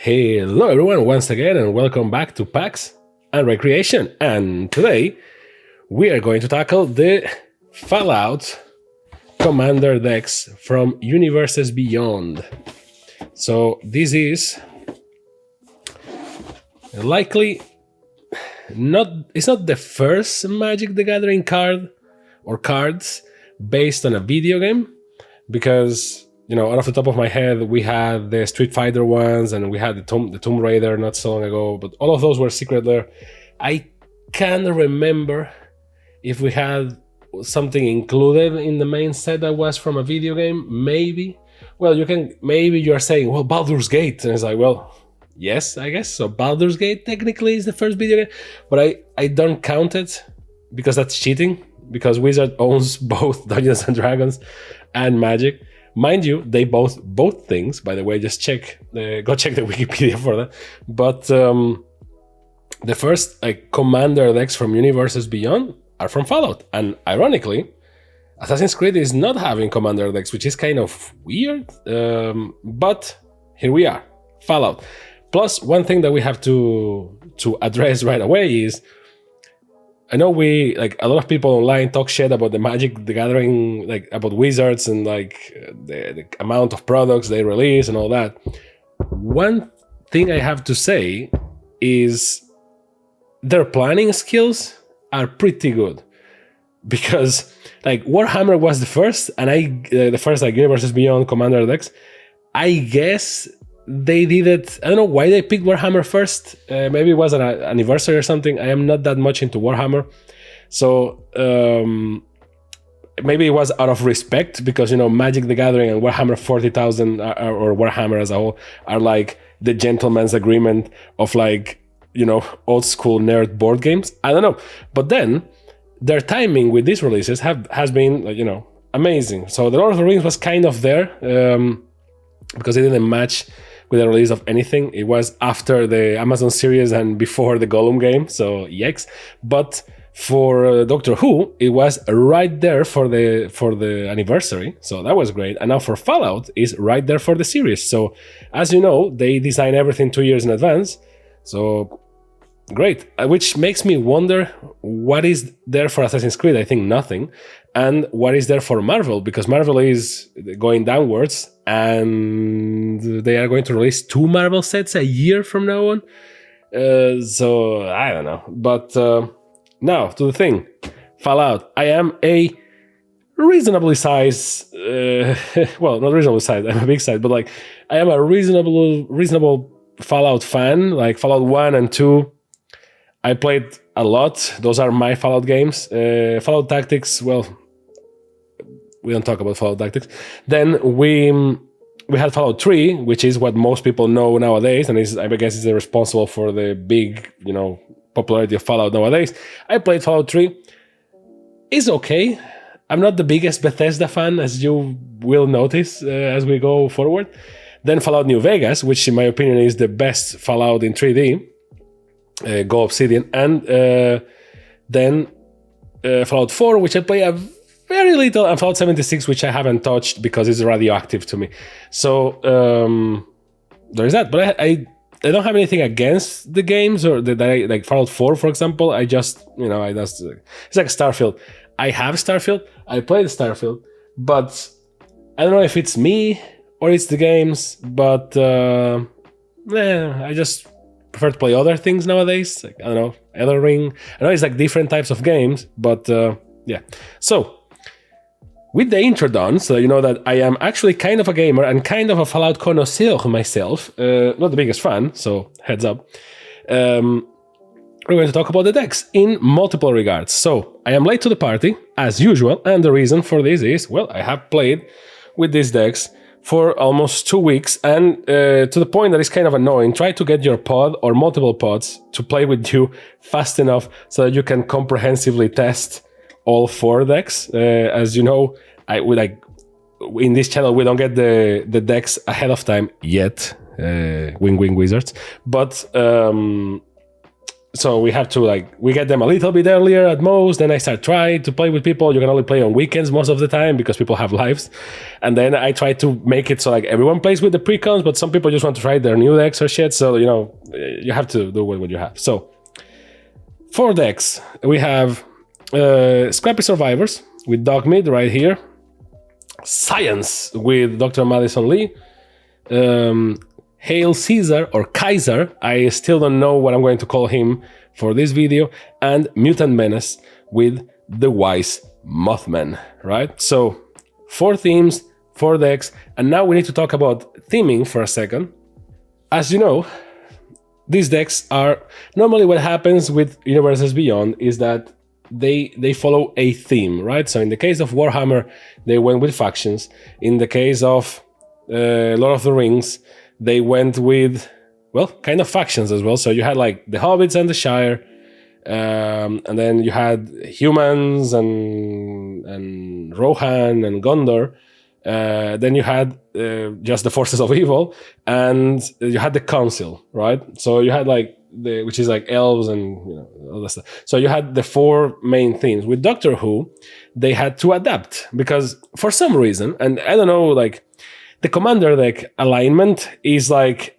Hello everyone once again and welcome back to PAX and Recreation, and today we are going to tackle the Fallout Commander Decks from Universes Beyond. So this is likely it's not the first Magic the Gathering card or cards based on a video game, because off the top of my head, we had the Street Fighter ones, and we had the Tomb Raider not so long ago, but all of those were Secret Lair. I can't remember if we had something included in the main set that was from a video game. Maybe. Well, maybe you're saying, well, Baldur's Gate. And it's like, well, yes, I guess. So Baldur's Gate technically is the first video game, but I don't count it because that's cheating, because Wizard owns both Dungeons and Dragons and Magic. Mind you, they both things, by the way, just go check the Wikipedia for that. But the first Commander decks from Universes Beyond are from Fallout. And ironically, Assassin's Creed is not having Commander decks, which is kind of weird. But here we are, Fallout. Plus, one thing that we have to address right away is, I know a lot of people online talk shit about the Magic the Gathering, about Wizards and the amount of products they release and all that. One thing I have to say is their planning skills are pretty good, because Warhammer was the first, and the first Universes Beyond Commander decks. I guess they did it. I don't know why they picked Warhammer first. Maybe it was an anniversary or something. I am not that much into Warhammer, so maybe it was out of respect, because Magic the Gathering and Warhammer 40,000 or Warhammer as a whole are like the gentleman's agreement of old school nerd board games. I don't know, but then their timing with these releases has been amazing. So the Lord of the Rings was kind of there because it didn't match with the release of anything. It was after the Amazon series and before the Gollum game, so yikes. But for Doctor Who, it was right there for the anniversary, so that was great. And now for Fallout, is right there for the series. So as you know, they design everything 2 years in advance, so great. Which makes me wonder what is there for Assassin's Creed. I think nothing. And what is there for Marvel? Because Marvel is going downwards, and they are going to release 2 Marvel sets a year from now on. So I don't know. But now to the thing, Fallout. I am a reasonably sized, well, not reasonably sized, I'm a big size, but I am a reasonable Fallout fan. Fallout 1 and 2, I played a lot. Those are my Fallout games. Fallout Tactics, well, we don't talk about Fallout Tactics. Then we had Fallout 3, which is what most people know nowadays, and I guess is responsible for the big, popularity of Fallout nowadays. I played Fallout 3. It's okay. I'm not the biggest Bethesda fan, as you will notice as we go forward. Then Fallout New Vegas, which in my opinion is the best Fallout in 3D. Go Obsidian. And then Fallout 4, which I play a very little, and Fallout 76, which I haven't touched because it's radioactive to me. So there's that. But I don't have anything against the games, or that I like Fallout 4, for example. I just, it's like Starfield. I have Starfield. I played Starfield, but I don't know if it's me or it's the games. But I just prefer to play other things nowadays. I don't know, Elden Ring. I know it's different types of games, but yeah. So with the intro done, so you know that I am actually kind of a gamer and kind of a Fallout connoisseur myself. Not the biggest fan, so heads up. We're going to talk about the decks in multiple regards. So I am late to the party, as usual, and the reason for this is, well, I have played with these decks for almost 2 weeks, and to the point that it's kind of annoying. Try to get your pod or multiple pods to play with you fast enough so that you can comprehensively test all 4 decks. As you know, in this channel we don't get the decks ahead of time yet. Wing Wizards. But so we have to we get them a little bit earlier at most, then I start trying to play with people. You can only play on weekends most of the time because people have lives, and then I try to make it so everyone plays with the precons, but some people just want to try their new decks or shit, so you have to do what you have. So 4 decks, we have Scrappy Survivors with Dogmeat right here, Science with Dr. Madison Lee, Hail Caesar or Kaiser, I still don't know what I'm going to call him for this video, and Mutant Menace with the Wise Mothman, right? So 4 themes, 4 decks, and now we need to talk about theming for a second. As you know, these decks are normally what happens with Universes Beyond is that they follow a theme, right? So in the case of Warhammer, they went with factions. In the case of Lord of the Rings, they went with, well, kind of factions as well. So you had the Hobbits and the Shire, and then you had humans and Rohan and Gondor. Then you had just the Forces of Evil, and you had the Council, right? So you had which is elves and all that stuff. So you had the 4 main themes. With Doctor Who, they had to adapt because for some reason, and I don't know, the Commander deck alignment is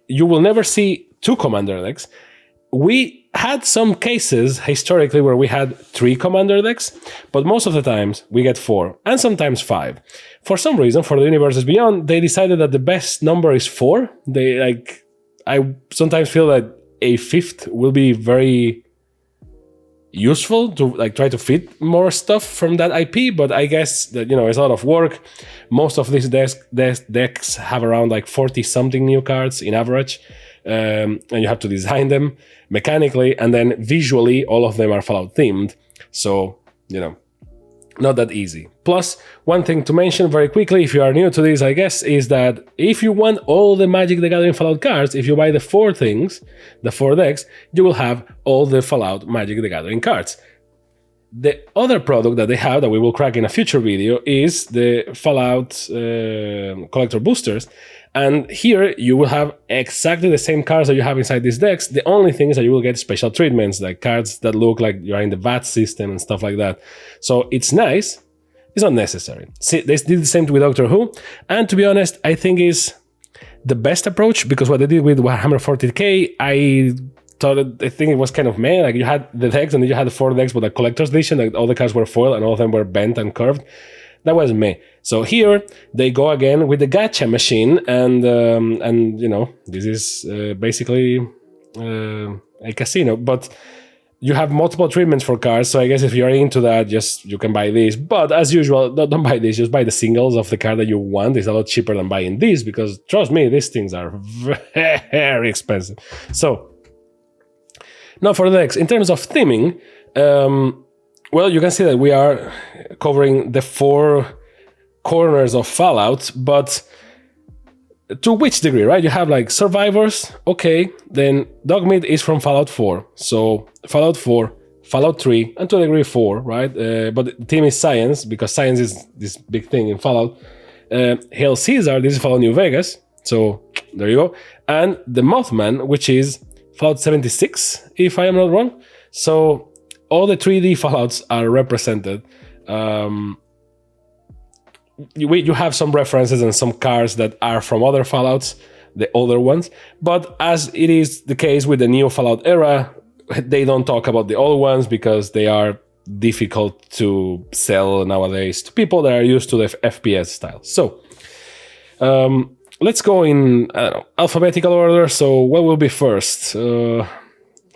you will never see 2 Commander decks. We had some cases historically where we had 3 Commander decks, but most of the times we get 4 and sometimes 5. For some reason, for the Universes Beyond, they decided that the best number is 4. I sometimes feel that a 5th will be very useful to try to fit more stuff from that IP, but I guess that it's a lot of work. Most of these decks have around 40 something new cards in average, and you have to design them mechanically, and then visually all of them are Fallout themed, so not that easy. Plus, one thing to mention very quickly, if you are new to this, I guess, is that if you want all the Magic the Gathering Fallout cards, if you buy the 4 things, the 4 decks, you will have all the Fallout Magic the Gathering cards. The other product that they have that we will crack in a future video is the Fallout collector boosters. And here you will have exactly the same cards that you have inside these decks. The only thing is that you will get special treatments, like cards that look like you're in the VAT system and stuff like that. So it's nice. It's not necessary. See, they did the same with Doctor Who. And to be honest, I think is the best approach, because what they did with Warhammer 40k, I think it was kind of meh. You had the decks and then you had the 4 decks with a collector's edition, all the cards were foil and all of them were bent and curved. That was meh. So here they go again with the gacha machine, and this is basically a casino, but you have multiple treatments for cards. So I guess if you're into that, you can buy this. But as usual, don't buy this. Just buy the singles of the card that you want. It's a lot cheaper than buying these, because trust me, these things are very expensive. So now for the decks, in terms of theming, well, you can see that we are covering the 4 corners of Fallout, but to which degree, right? You have Survivors, okay, then Dogmeat is from Fallout 4, so Fallout 4, Fallout 3, and to a degree 4, right? But the theme is Science, because Science is this big thing in Fallout. Hail Caesar, this is Fallout New Vegas, so there you go. And the Mothman, which is Fallout 76, if I am not wrong. So all the 3D Fallouts are represented. You have some references and some cards that are from other Fallouts, the older ones. But as it is the case with the new Fallout era, they don't talk about the old ones because they are difficult to sell nowadays to people that are used to the FPS style. So let's go in alphabetical order. So what will be first?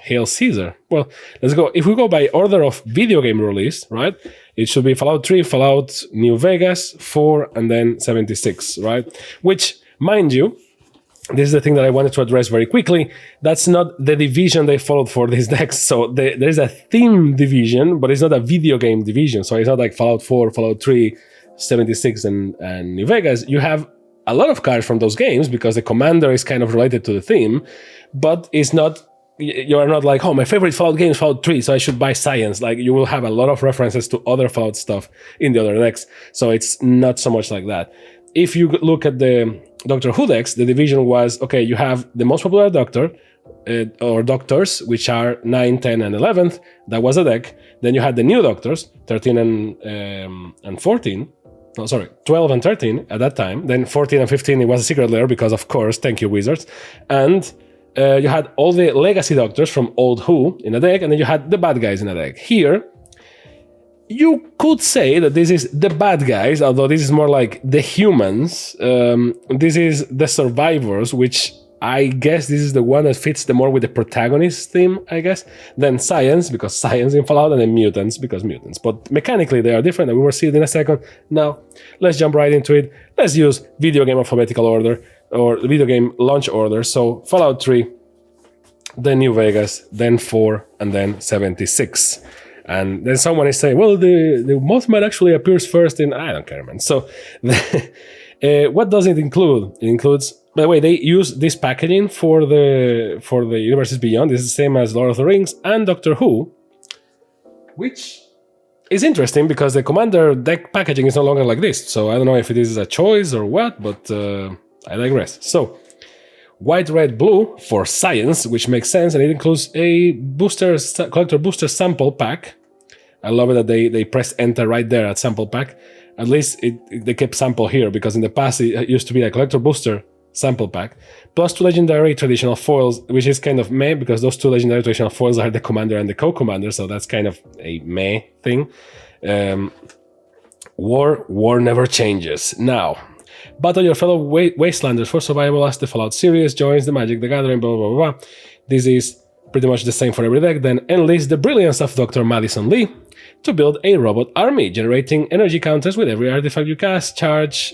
Hail Caesar. Well, let's go. If we go by order of video game release, right? It should be Fallout 3, Fallout New Vegas, 4, and then 76, right? Which, mind you, this is the thing that I wanted to address very quickly. That's not the division they followed for these decks. So there's a theme division, but it's not a video game division. So it's not like Fallout 4, Fallout 3, 76, and New Vegas. You have a lot of cards from those games because the commander is kind of related to the theme, but it's not. You are not like, oh, my favorite Fallout game is Fallout 3, so I should buy Science. You will have a lot of references to other Fallout stuff in the other decks, so it's not so much like that. If you look at the Doctor Who decks, the division was, okay, you have the most popular Doctor, or Doctors, which are 9, 10, and 11th. That was a deck. Then you had the new Doctors, 13 and 14. No, sorry, 12 and 13 at that time. Then 14 and 15, it was a secret lair because, of course, thank you, Wizards. And you had all the Legacy Doctors from Old Who in a deck, and then you had the bad guys in a deck. Here, you could say that this is the bad guys, although this is more like the humans. This is the survivors, which I guess this is the one that fits the more with the protagonist theme, I guess. Then science, because science in Fallout, and then mutants, because mutants. But mechanically, they are different, and we will see it in a second. Now, let's jump right into it. Let's use video game alphabetical order, or video game launch order. So, Fallout 3, then New Vegas, then 4, and then 76. And then someone is saying, well, the Mothman actually appears first in... I don't care, man. So, what does it include? It includes... By the way, they use this packaging for the Universes Beyond. This is the same as Lord of the Rings and Doctor Who, which is interesting because the Commander deck packaging is no longer like this. So I don't know if it is a choice or what, but I digress. So white, red, blue for science, which makes sense, and it includes a collector booster sample pack. I love it that they press enter right there at sample pack. At least they kept sample here, because in the past it used to be a collector booster sample pack, plus 2 legendary traditional foils, which is kind of meh, because those 2 legendary traditional foils are the commander and the co-commander, so that's kind of a meh thing. War never changes. Now, battle your fellow wastelanders for survival as the Fallout series joins the Magic the Gathering, blah, blah, blah, blah. This is pretty much the same for every deck. Then enlist the brilliance of Dr. Madison Lee to build a robot army, generating energy counters with every artifact you cast. Charge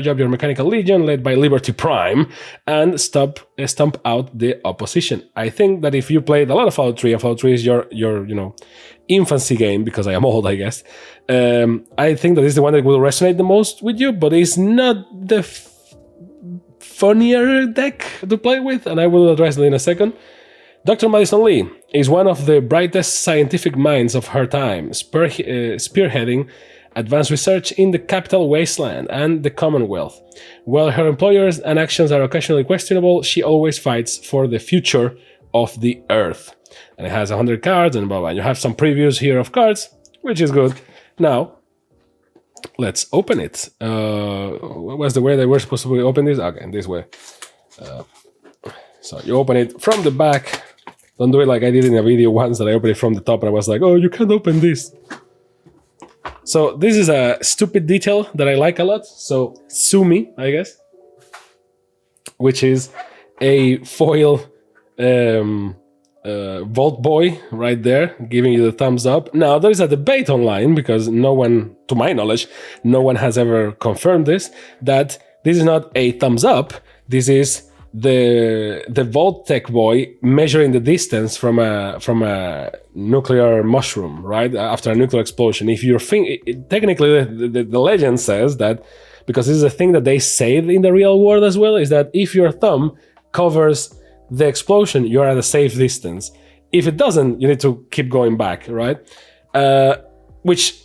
up your Mechanical Legion led by Liberty Prime and stomp out the opposition. I think that if you played a lot of Fallout 3, and Fallout 3 is your infancy game, because I am old, I guess, I think that is the one that will resonate the most with you, but it's not the funnier deck to play with, and I will address that in a second. Dr. Madison Lee is one of the brightest scientific minds of her time, spearheading advanced research in the capital wasteland and the Commonwealth. While her employers and actions are occasionally questionable, she always fights for the future of the Earth. And it has 100 cards and blah, blah. You have some previews here of cards, which is good. Now, let's open it. What was the way that we're supposed to open this? Okay, this way. So you open it from the back. Don't do it like I did in a video once that I opened it from the top and I was like, oh, you can't open this. So this is a stupid detail that I like a lot. So sue me, I guess, which is a foil Vault Boy right there, giving you the thumbs up. Now there is a debate online, because no one, to my knowledge, no one has ever confirmed this, that this is not a thumbs up. This is the Vault Tech Boy measuring the distance from a nuclear mushroom, right? After a nuclear explosion. If your technically the legend says that, because this is a thing that they say in the real world as well, is that if your thumb covers the explosion, you're at a safe distance. If it doesn't, you need to keep going back, right? Which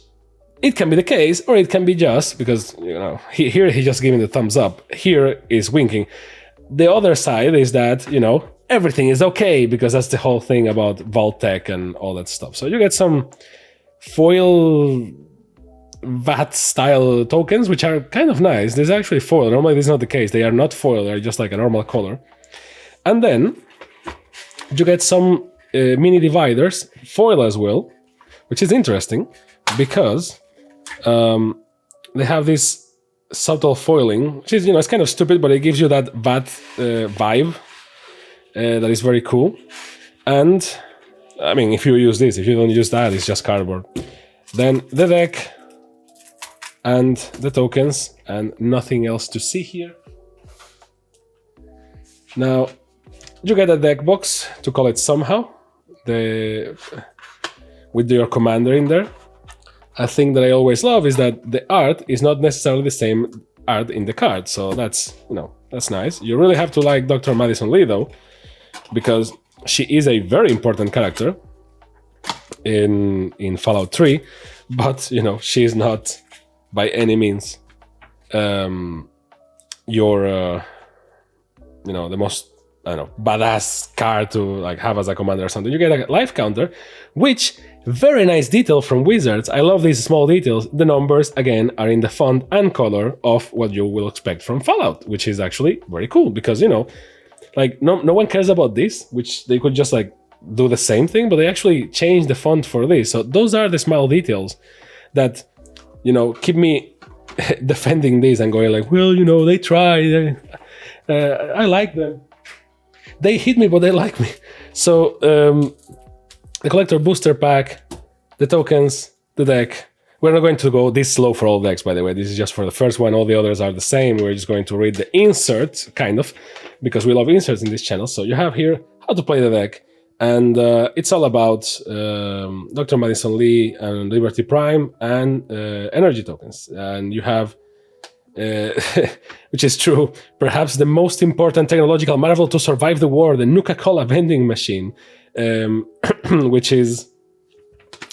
it can be the case, or it can be just because, here he's just giving the thumbs up. Here is winking. The other side is that, everything is okay, because that's the whole thing about Vault Tech and all that stuff. So you get some foil VAT style tokens, which are kind of nice. There's actually foil. Normally this is not the case. They are not foil. They're just like a normal color. And then you get some mini dividers, foil as well, which is interesting because they have this subtle foiling, which is, it's kind of stupid, but it gives you that VAT vibe that is very cool. And I mean, if you use this, if you don't use that, it's just cardboard. Then the deck and the tokens, and nothing else to see here. Now you get a deck box, to call it somehow, with your commander in there. A thing that I always love is that the art is not necessarily the same art in the card, so that's nice. You really have to like Dr. Madison Lee though, because she is a very important character in Fallout 3, but she is not by any means the most I don't know, badass card to like have as a commander or something. You get a life counter, which very nice detail from Wizards. I love these small details. The numbers again are in the font and color of what you will expect from Fallout, which is actually very cool because like no one cares about this, which they could just like do the same thing, but they actually changed the font for this. So those are the small details that keep me defending this and going like, well, they tried. I like them. They hit me, but they like me. So the collector booster pack, the tokens, the deck. We're not going to go this slow for all decks, by the way. This is just for the first one. All the others are the same. We're just going to read the insert, kind of, because we love inserts in this channel. So you have here how to play the deck. And it's all about Dr. Madison Lee and Liberty Prime and energy tokens. And you have, which is true, perhaps the most important technological marvel to survive the war, the Nuka-Cola vending machine, which is,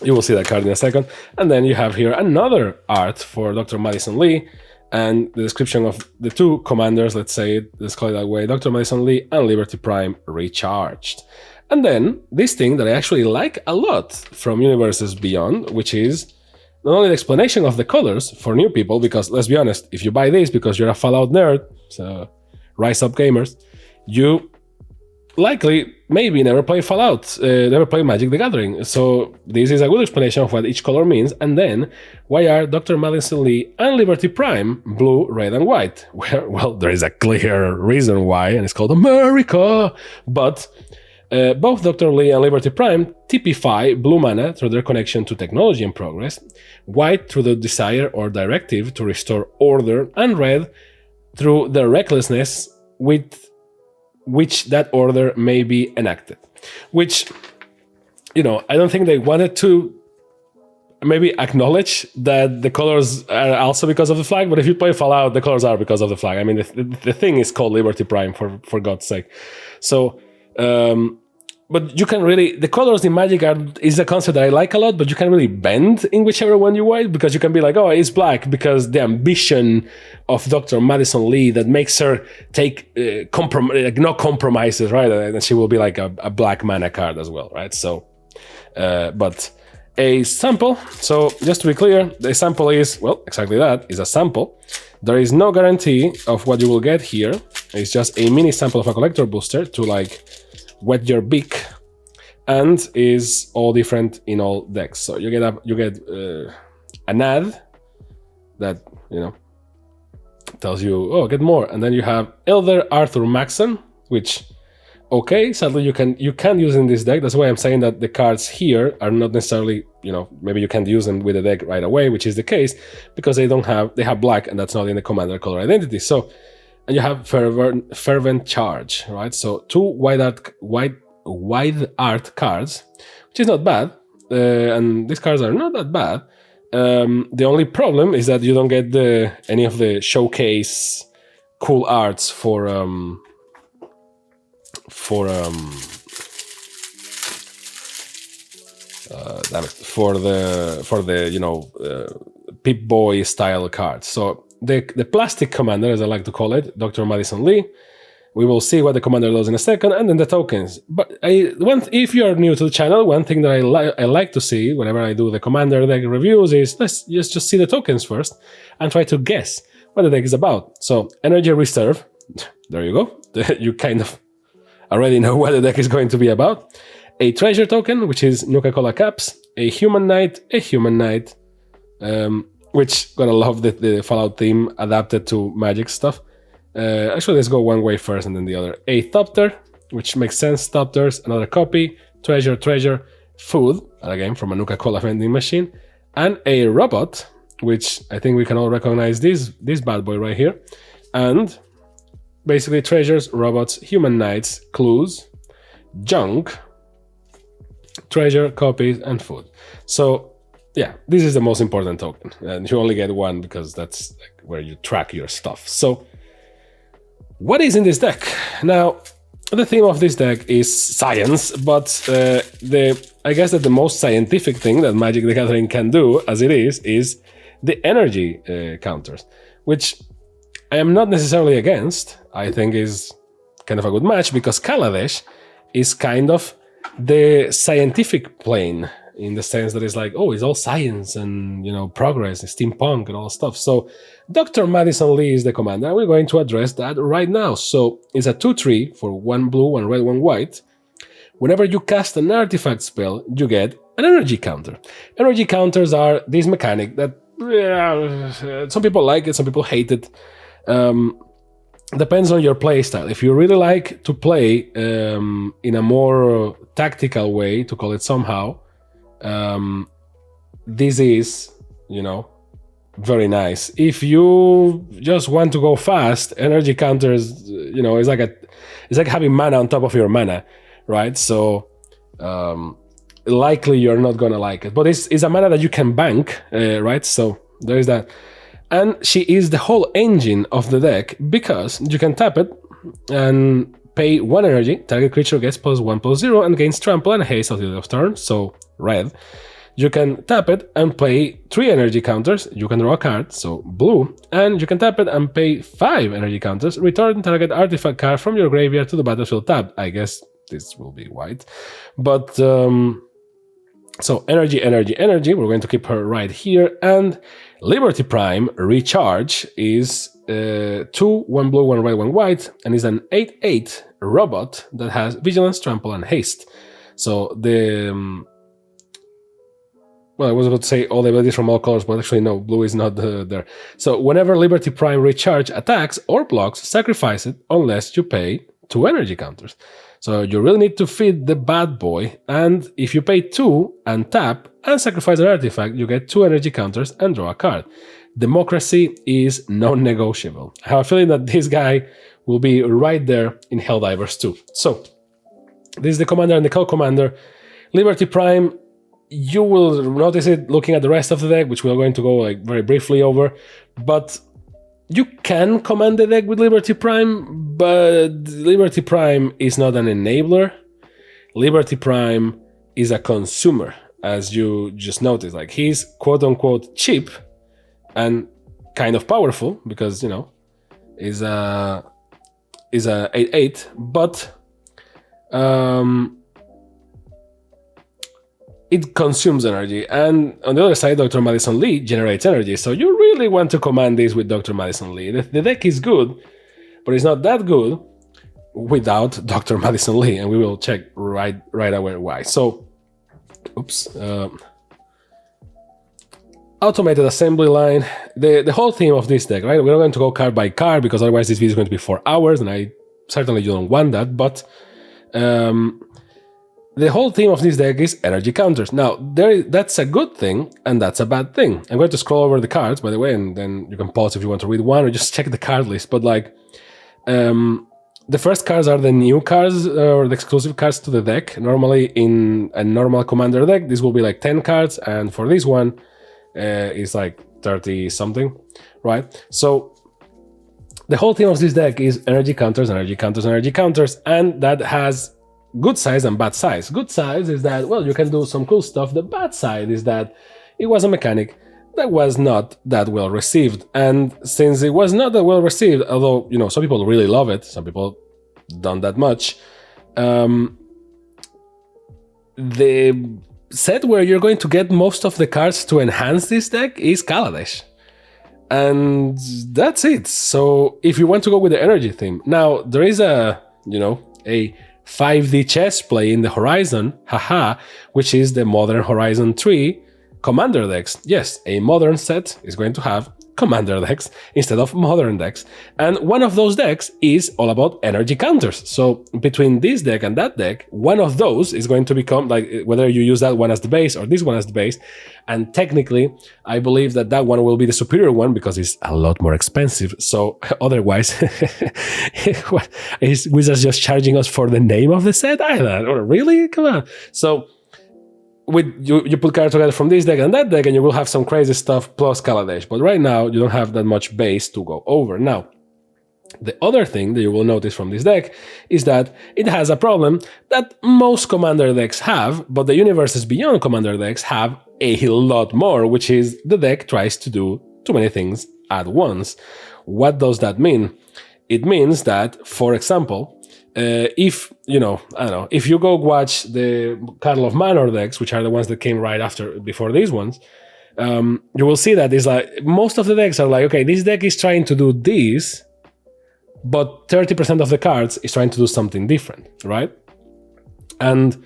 you will see that card in a second. And then you have here another art for Dr. Madison Lee and the description of the two commanders, let's call it that way, Dr. Madison Lee and Liberty Prime recharged. And then this thing that I actually like a lot from Universes Beyond, which is not only the explanation of the colors for new people, because let's be honest, if you buy this because you're a Fallout nerd, so rise up gamers, you likely maybe never play Fallout, never play Magic the Gathering. So this is a good explanation of what each color means. And then why are Dr. Madison Lee and Liberty Prime blue, red, and white? Well, there is a clear reason why, and it's called America. But both Dr. Lee and Liberty Prime typify blue mana through their connection to technology and progress, white through the desire or directive to restore order, and red through the recklessness with which that order may be enacted. Which, I don't think they wanted to maybe acknowledge that the colors are also because of the flag, but if you play Fallout, the colors are because of the flag. I mean, the thing is called Liberty Prime, for God's sake. So, but you can really, the colors in Magic is a concept that I like a lot, but you can really bend in whichever one you want, because you can be like, oh, it's black because the ambition of Dr. Madison Lee that makes her take no compromises, right? And she will be like a black mana card as well, right? So, but a sample, so just to be clear, the sample is, well, exactly that, is a sample. There is no guarantee of what you will get here. It's just a mini sample of a collector booster to like wet your beak, and is all different in all decks. So you get an ad that tells you, oh, get more, and then you have Elder Arthur Maxon, which sadly you can use in this deck. That's why I'm saying that the cards here are not necessarily, maybe you can't use them with the deck right away, which is the case because they have black, and that's not in the commander color identity. So, and you have Fervent Charge, right? So two wide art cards, which is not bad, and these cards are not that bad. The only problem is that you don't get any of the showcase cool arts for the Pip-Boy style cards. So the plastic commander, as I like to call it, Dr. Madison Lee. We will see what the commander does in a second, and then the tokens. But if you are new to the channel, one thing that I like to see whenever I do the commander deck reviews is let's just see the tokens first and try to guess what the deck is about. So Energy Reserve, there you go. You kind of already know what the deck is going to be about. A treasure token, which is Nuka-Cola Caps. A Human Knight, which gonna love the Fallout theme adapted to Magic stuff. Actually, let's go one way first and then the other. A Thopter, which makes sense. Thopters, another copy. Treasure, food, again from a Nuka-Cola vending machine. And a robot, which I think we can all recognize this bad boy right here. And basically treasures, robots, human knights, clues, junk, treasure, copies, and food. So yeah, this is the most important token, and you only get one because that's like where you track your stuff. So what is in this deck? Now, the theme of this deck is science, but I guess that the most scientific thing that Magic the Gathering can do, as it is the energy counters, which I am not necessarily against. I think is kind of a good match because Kaladesh is kind of the scientific plane in the sense that it's like, oh, it's all science and, progress, and steampunk and all stuff. So Dr. Madison Lee is the commander, and we're going to address that right now. So it's a 2/3 for 1 blue, 1 red, 1 white. Whenever you cast an artifact spell, you get an energy counter. Energy counters are this mechanic that some people like it, some people hate it. Depends on your play style. If you really like to play in a more tactical way, to call it somehow, this is, very nice. If you just want to go fast, energy counters, it's like having mana on top of your mana, right? So likely you're not gonna like it, but it's a mana that you can bank, right? So there is that. And she is the whole engine of the deck because you can tap it and pay 1 energy. Target creature gets +1/+0 and gains trample and haste at the end of turn. So red. You can tap it and play 3 energy counters. You can draw a card, so blue. And you can tap it and pay 5 energy counters. Return target artifact card from your graveyard to the battlefield tapped. I guess this will be white. But so energy. We're going to keep her right here. And Liberty Prime Recharge is 2, 1 blue, 1 red, 1 white, and is an 8/8 robot that has Vigilance, Trample, and Haste. So I was about to say all the abilities from all colors, but actually no, blue is not there. So whenever Liberty Prime Recharge attacks or blocks, sacrifice it unless you pay 2 energy counters. So you really need to feed the bad boy, and if you pay 2 and tap and sacrifice an artifact, you get 2 energy counters and draw a card. Democracy is non-negotiable. I have a feeling that this guy will be right there in Helldivers too. So this is the commander and the co-commander. Liberty Prime, you will notice it looking at the rest of the deck, which we are going to go very briefly over, but you can command the deck with Liberty Prime, but Liberty Prime is not an enabler. Liberty Prime is a consumer, as you just noticed. Like, he's quote-unquote cheap and kind of powerful because, is a 8/8, but it consumes energy. And on the other side, Dr. Madison Lee generates energy. So you really want to command this with Dr. Madison Lee. The deck is good, but it's not that good without Dr. Madison Lee. And we will check right away why. So, automated assembly line. The whole theme of this deck, right? We're not going to go card by card because otherwise this video is going to be 4 hours, and I certainly don't want that. But the whole theme of this deck is energy counters. Now, that's a good thing, and that's a bad thing. I'm going to scroll over the cards, by the way, and then you can pause if you want to read one, or just check the card list. But the first cards are the new cards, or the exclusive cards to the deck. Normally, in a normal commander deck, this will be like 10 cards, and for this one, it's like 30-something, right? So the whole theme of this deck is energy counters, and that has good size and bad size. Good size is that, well, you can do some cool stuff. The bad side is that it was a mechanic that was not that well received. And since it was not that well received, although, some people really love it, some people don't that much, the set where you're going to get most of the cards to enhance this deck is Kaladesh. And that's it. So if you want to go with the energy theme, now there is a 5D chess play in the Horizon, which is the Modern Horizon 3 Commander decks. Yes, a modern set is going to have Commander decks instead of modern decks. And one of those decks is all about energy counters. So between this deck and that deck, one of those is going to become, like, whether you use that one as the base or this one as the base. And technically, I believe that that one will be the superior one because it's a lot more expensive. So otherwise, is Wizards just charging us for the name of the set? I don't know. Really? Come on. So you put cards together from this deck and that deck, and you will have some crazy stuff plus Kaladesh. But right now, you don't have that much base to go over. Now, the other thing that you will notice from this deck is that it has a problem that most Commander decks have, but the universes beyond Commander decks have a lot more, which is the deck tries to do too many things at once. What does that mean? It means that, for example, if, you know, I don't know, if you go watch the Cardinal of Manor decks, which are the ones that came right before these ones, you will see that it's like most of the decks are like, okay, this deck is trying to do this, but 30% of the cards is trying to do something different, right? And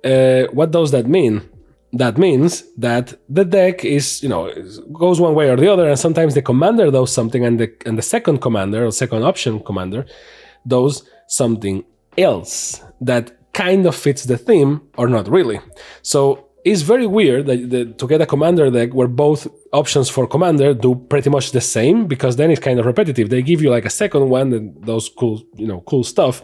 what does that mean? That means that the deck is, you know, goes one way or the other, and sometimes the commander does something, and the second commander or second option commander does something else that kind of fits the theme or not really. So it's very weird that to get a commander deck where both options for commander do pretty much the same, because then it's kind of repetitive. They give you like a second one that does cool, you know, cool stuff,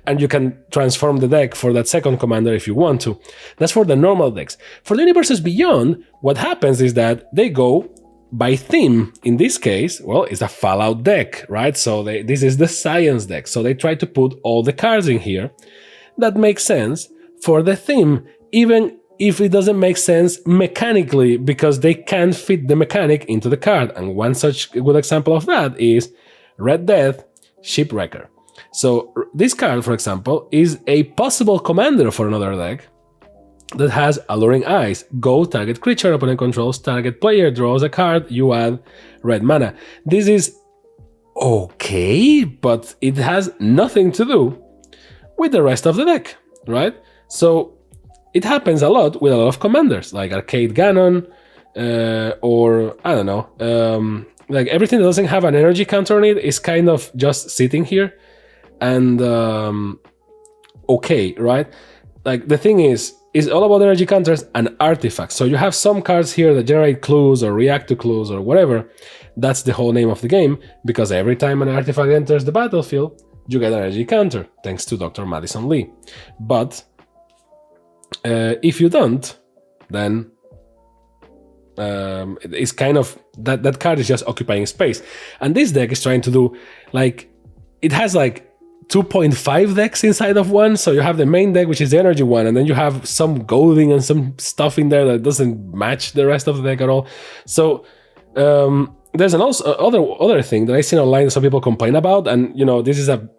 and you can transform the deck for that second commander if you want to. That's for the normal decks. For the Universes Beyond, what happens is that they go by theme. In this case, well, it's a Fallout deck, right? So this is the science deck. So they try to put all the cards in here that make sense for the theme, even if it doesn't make sense mechanically, because they can't fit the mechanic into the card. And one such good example of that is Red Death Shipwrecker. So this card, for example, is a possible commander for another deck that has Alluring Eyes. Go target creature opponent controls, target player draws a card, you add red mana. This is okay, but it has nothing to do with the rest of the deck, right? So it happens a lot with a lot of commanders, like Arcade Ganon, or I don't know, like everything that doesn't have an energy counter on it is kind of just sitting here and okay, right? Like the thing is all about energy counters and artifacts. So you have some cards here that generate clues or react to clues or whatever. That's the whole name of the game, because every time an artifact enters the battlefield, you get an energy counter, thanks to Dr. Madison Lee. But if you don't, then it's kind of that card is just occupying space. And this deck is trying to do, like, it has like 2.5 decks inside of one. So you have the main deck, which is the energy one, and then you have some goading and some stuff in there that doesn't match the rest of the deck at all. So there's an also other thing that I seen online that some people complain about, and you know, this is a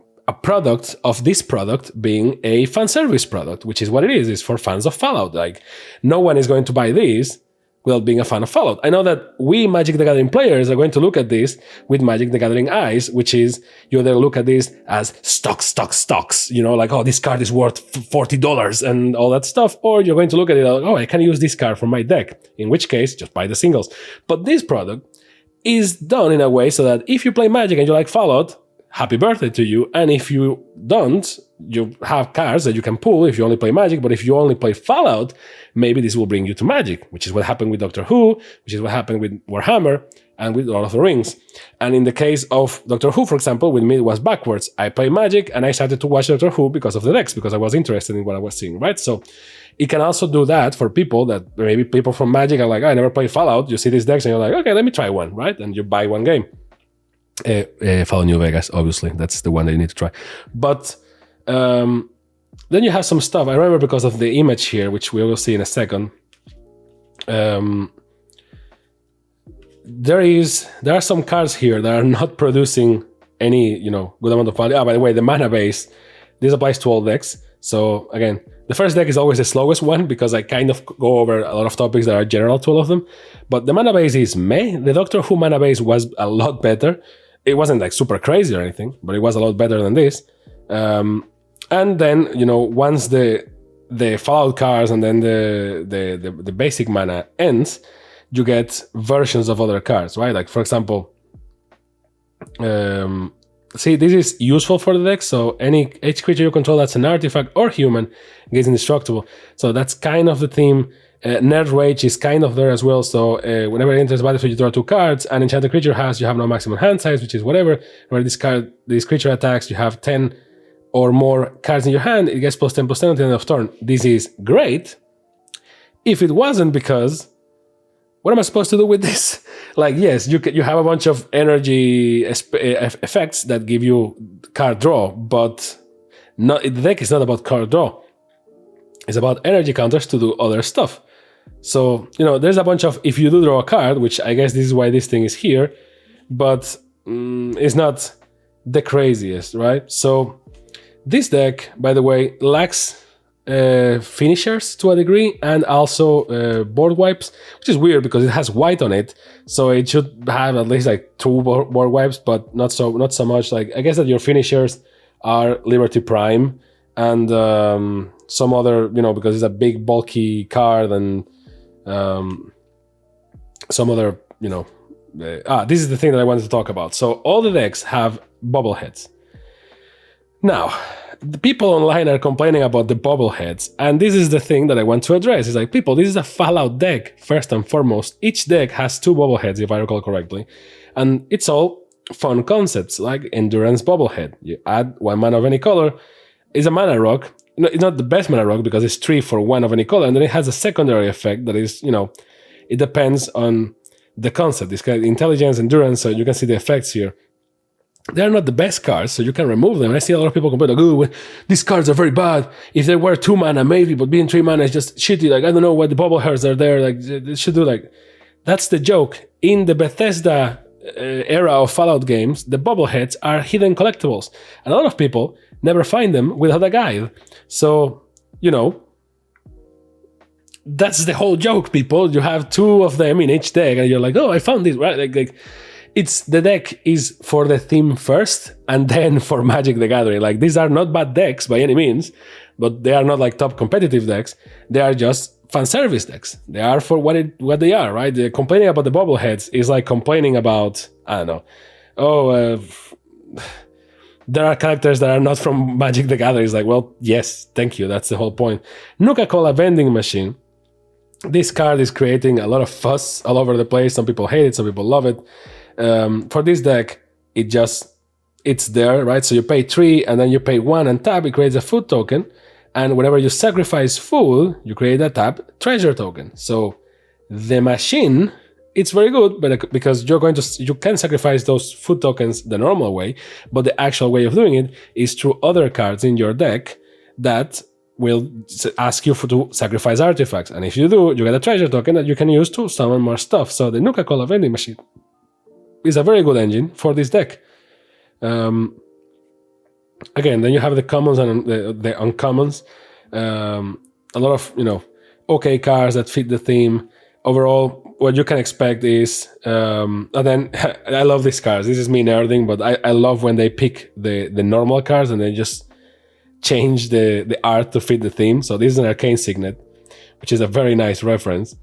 product of this product being a fan service product, which is what it is. It's for fans of Fallout. Like, no one is going to buy this without being a fan of Fallout. I know that we Magic the Gathering players are going to look at this with Magic the Gathering eyes, which is you either look at this as stocks, you know, like, oh, this card is worth $40 and all that stuff, or you're going to look at it like, oh, I can use this card for my deck, in which case, just buy the singles. But this product is done in a way so that if you play Magic and you like Fallout, happy birthday to you. And if you don't, you have cards that you can pull if you only play Magic. But if you only play Fallout, maybe this will bring you to Magic, which is what happened with Doctor Who, which is what happened with Warhammer and with Lord of the Rings. And in the case of Doctor Who, for example, with me it was backwards. I play Magic and I started to watch Doctor Who because of the decks, because I was interested in what I was seeing, right? So it can also do that for people that maybe people from Magic are like, I never play Fallout. You see these decks and you're like, okay, let me try one, right? And you buy one game. Fallout New Vegas, obviously, that's the one that you need to try. But then you have some stuff. I remember because of the image here, which we will see in a second. There are some cards here that are not producing any, you know, good amount of value. By the way, the mana base, this applies to all decks. So again, the first deck is always the slowest one because I kind of go over a lot of topics that are general to all of them. But the mana base is meh. The Doctor Who mana base was a lot better. It wasn't like super crazy or anything, but it was a lot better than this. And then, you know, once the Fallout cards and then the basic mana ends, you get versions of other cards, right? Like, for example, see, this is useful for the deck. So each creature you control that's an artifact or human gets indestructible. So that's kind of the theme. Nerd Rage is kind of there as well. So whenever it enters the battlefield, you draw 2 cards. And enchanted creature you have no maximum hand size, which is whatever. Where this creature attacks, you have 10 or more cards in your hand. It gets +10/+10 at the end of turn. This is great. If it wasn't, because what am I supposed to do with this? Like, yes, you have a bunch of energy effects that give you card draw, but the deck is not about card draw. It's about energy counters to do other stuff. So, you know, there's a bunch of, if you do draw a card, which I guess this is why this thing is here, but it's not the craziest, right? So This deck, by the way, lacks finishers to a degree, and also board wipes, which is weird because it has white on it, so it should have at least like 2 board wipes, but not so much. Like, I guess that your finishers are Liberty Prime and some other, because it's a big bulky card, and some other, this is the thing that I wanted to talk about. So all the decks have bobbleheads. Now, the people online are complaining about the bobbleheads, and this is the thing that I want to address. It's like, people, this is a Fallout deck, first and foremost. Each deck has 2 bobbleheads, if I recall correctly, and it's all fun concepts, like Endurance bobblehead. You add 1 mana of any color. It's a mana rock. It's not the best mana rock because it's 3 for 1 of any color, and then it has a secondary effect that is, it depends on the concept. It's kind of intelligence, endurance, so you can see the effects here. They're not the best cards, so you can remove them. I see a lot of people complain, like, oh, these cards are very bad. If they were 2 mana, maybe, but being 3 mana is just shitty. Like, I don't know why the bobbleheads are there. Like, they should do like... That's the joke. In the Bethesda era of Fallout games, the bobbleheads are hidden collectibles. And a lot of people never find them without a guide. So, that's the whole joke, people. You have 2 of them in each deck, and you're like, oh, I found this, right? Like the deck is for the theme first, and then for Magic the Gathering. Like, these are not bad decks by any means, but they are not like top competitive decks. They are just fan service decks. They are for what they are, right? The complaining about the bobbleheads is like complaining about, I don't know, there are characters that are not from Magic the Gathering. It's like, well, yes, thank you. That's the whole point. Nuka-Cola vending machine. This card is creating a lot of fuss all over the place. Some people hate it, some people love it. For this deck, it's there, right? So you pay 3 and then you pay 1 and tap. It creates a food token. And whenever you sacrifice food, you create a tap treasure token. So the machine, it's very good, but because you can sacrifice those food tokens the normal way, but the actual way of doing it is through other cards in your deck that will ask you to sacrifice artifacts. And if you do, you get a treasure token that you can use to summon more stuff. So the Nuka-Cola vending machine is a very good engine for this deck. Again, then you have the commons and the uncommons. A lot of, okay cards that fit the theme. Overall, what you can expect is, and then I love these cards. This is me nerding, but I love when they pick the normal cards and they just change the art to fit the theme. So this is an Arcane Signet, which is a very nice reference.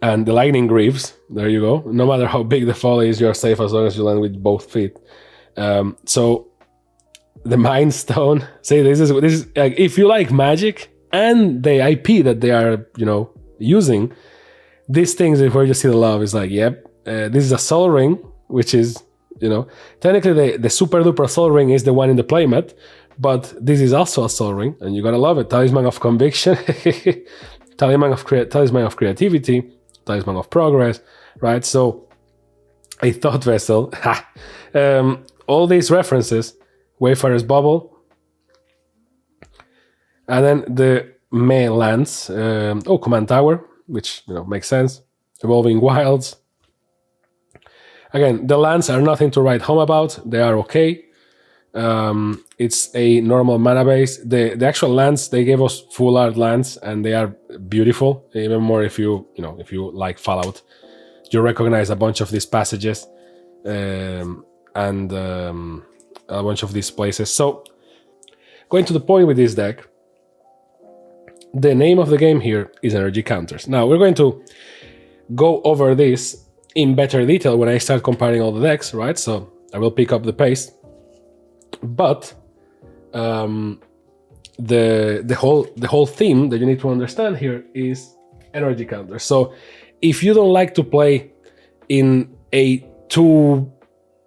And the Lightning Greaves, there you go. No matter how big the fall is, you're safe as long as you land with both feet. So the Mind Stone. See, this is like, if you like Magic and the IP that they are, using, these things is where you see the love. Is like, yep, this is a Soul Ring, which is, technically the super duper Soul Ring is the one in the playmat, but this is also a Soul Ring, and you gotta love it. Talisman of Conviction, Talisman of Creativity, Talisman of Progress, right? So a Thought Vessel, all these references, Wayfarer's Bubble, and then the May lands, Command Tower, which makes sense, Evolving Wilds. Again, the lands are nothing to write home about. They are okay. It's a normal mana base. The actual lands, they gave us full art lands, and they are beautiful. Even more if you like Fallout, you recognize a bunch of these passages and a bunch of these places. So, going to the point with this deck, the name of the game here is Energy Counters. Now, we're going to go over this in better detail when I start comparing all the decks, right? So I will pick up the pace. But the whole theme that you need to understand here is energy counters. So if you don't like to play in a two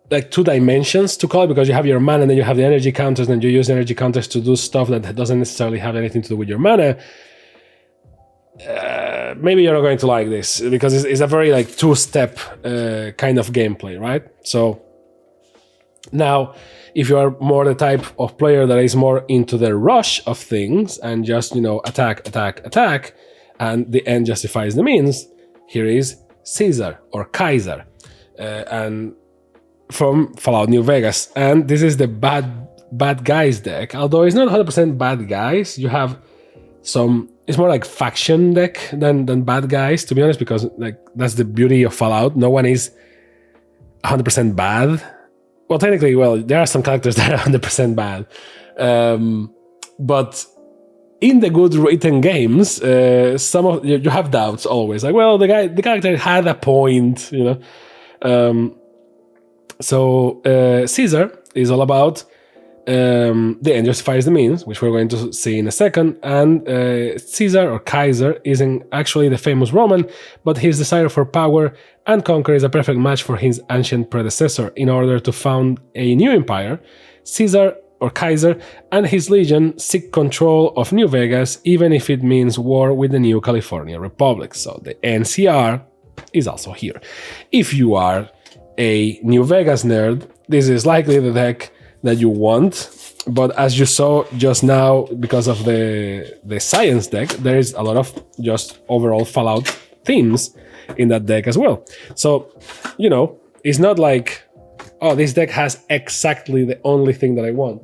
dimensions to call it, because you have your mana and then you have the energy counters and you use energy counters to do stuff that doesn't necessarily have anything to do with your mana, maybe you're not going to like this, because it's a very two-step kind of gameplay, right? So now, if you are more the type of player that is more into the rush of things and just, attack, and the end justifies the means, here is Caesar or Kaiser, and from Fallout New Vegas. And this is the bad bad guys deck, although it's not 100% bad guys. You have some, it's more like faction deck than bad guys, to be honest, because like that's the beauty of Fallout. No one is 100% bad. Well, technically, there are some characters that are 100% bad, but in the good written games, some of you have doubts always. Like, well, the character had a point, you know. So Caesar is all about the end justifies the means, which we're going to see in a second. And Caesar, or Kaiser, isn't actually the famous Roman, but his desire for power and conquer is a perfect match for his ancient predecessor. In order to found a new empire, Caesar, or Kaiser, and his legion seek control of New Vegas, even if it means war with the new California Republic. So the NCR is also here. If you are a New Vegas nerd, this is likely the deck that you want, but as you saw just now, because of the science deck, there is a lot of just overall Fallout themes in that deck as well. So, you know, it's not like, oh, this deck has exactly the only thing that I want.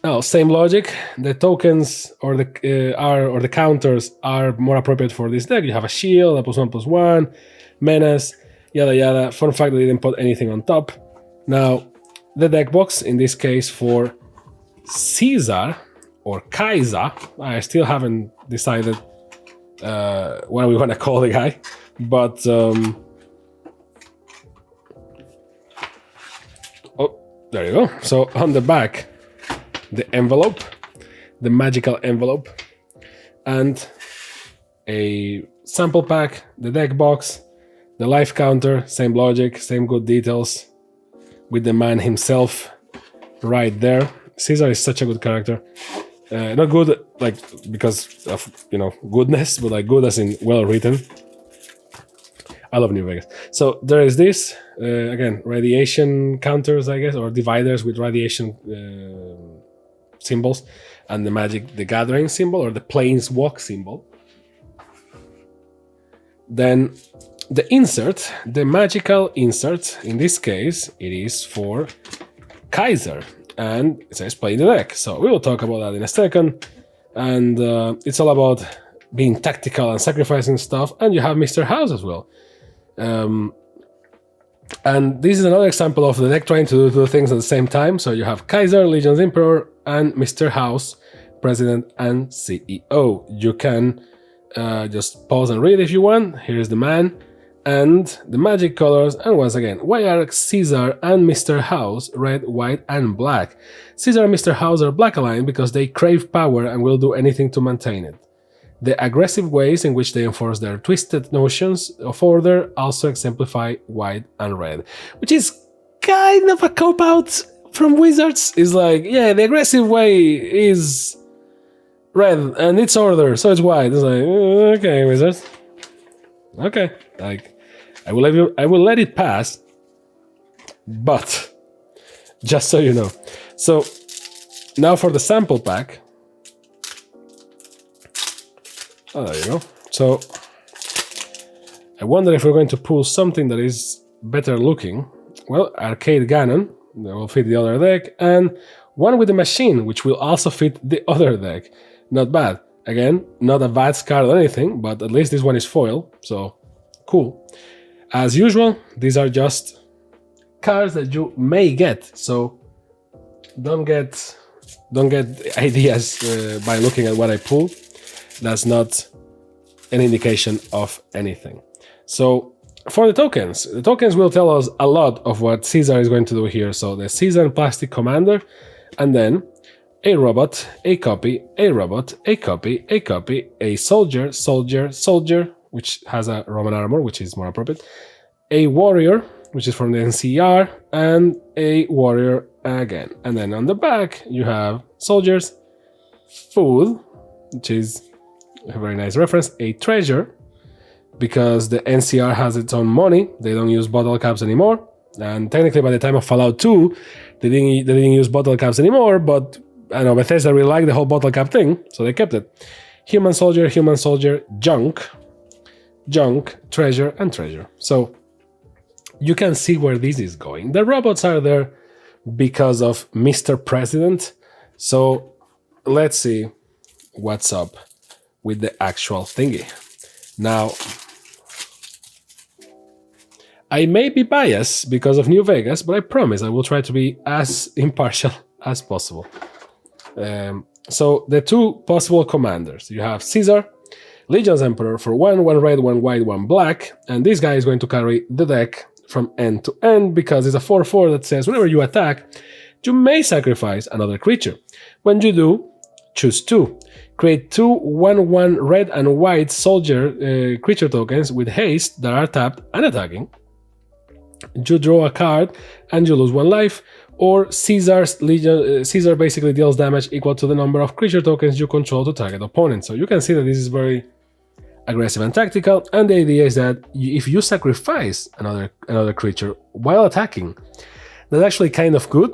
Now, same logic, the tokens or the counters are more appropriate for this deck. You have a shield, a +1/+1, menace, yada yada. Fun fact, they didn't put anything on top. Now, the deck box, in this case for Caesar or Kaiser, I still haven't decided what we want to call the guy, but oh, there you go. So on the back, the envelope, the magical envelope, and a sample pack, the deck box, the life counter, same logic, same good details, with the man himself right there. Caesar is such a good character. Not good like because of, you know, goodness, but like good as in well written. I love New Vegas. So there is this, again, radiation counters, I guess, or dividers with radiation symbols, and the Magic the Gathering symbol, or the Planeswalk symbol. Then the insert, the magical insert, in this case, it is for Kaiser, and it says play the deck. So we will talk about that in a second. And it's all about being tactical and sacrificing stuff. And you have Mr. House as well. And this is another example of the deck trying to do two things at the same time. So you have Kaiser, Legion's Emperor, and Mr. House, President and CEO. You can just pause and read if you want. Here's the man and the magic colors. And once again, why are Caesar and Mr. House red, white, and black? Caesar and Mr. House are black aligned because they crave power and will do anything to maintain it. The aggressive ways in which they enforce their twisted notions of order also exemplify white and red, which is kind of a cop-out from Wizards. It's like, yeah, the aggressive way is red and it's order, so it's white. It's like, okay, Wizards. Okay, like, I will let it pass, but just so you know. So now for the sample pack. Oh, there you go. So I wonder if we're going to pull something that is better looking. Well, Arcade Ganon, that will fit the other deck, and one with the machine, which will also fit the other deck. Not bad. Again, not a bad card or anything, but at least this one is foil, so cool. As usual, these are just cards that you may get, so don't get ideas by looking at what I pulled. That's not an indication of anything. So for the tokens will tell us a lot of what Caesar is going to do here. So the Seasoned Plastic Commander, and then a robot, a copy, a robot, a copy, a copy, a soldier, soldier, soldier, which has a Roman armor, which is more appropriate, a warrior, which is from the NCR, and a warrior again. And then on the back, you have soldiers, food, which is a very nice reference, a treasure, because the NCR has its own money. They don't use bottle caps anymore. And technically, by the time of Fallout 2, they didn't use bottle caps anymore, but I know Bethesda really liked the whole bottle cap thing, so they kept it. Human soldier, junk, junk, treasure, and treasure. So you can see where this is going. The robots are there because of Mr. President. So let's see what's up with the actual thingy. Now, I may be biased because of New Vegas, but I promise I will try to be as impartial as possible. So the two possible commanders, you have Caesar, Legion's Emperor for 1 red, 1 white, 1 black, and this guy is going to carry the deck from end to end because it's a 4/4 that says whenever you attack, you may sacrifice another creature. When you do, choose 2. Create 2 1/1 red and white soldier creature tokens with haste that are tapped and attacking. You draw a card and you lose 1 life. Or Caesar basically deals damage equal to the number of creature tokens you control to target opponent. So you can see that this is very aggressive and tactical, and the idea is that if you sacrifice another creature while attacking, that's actually kind of good,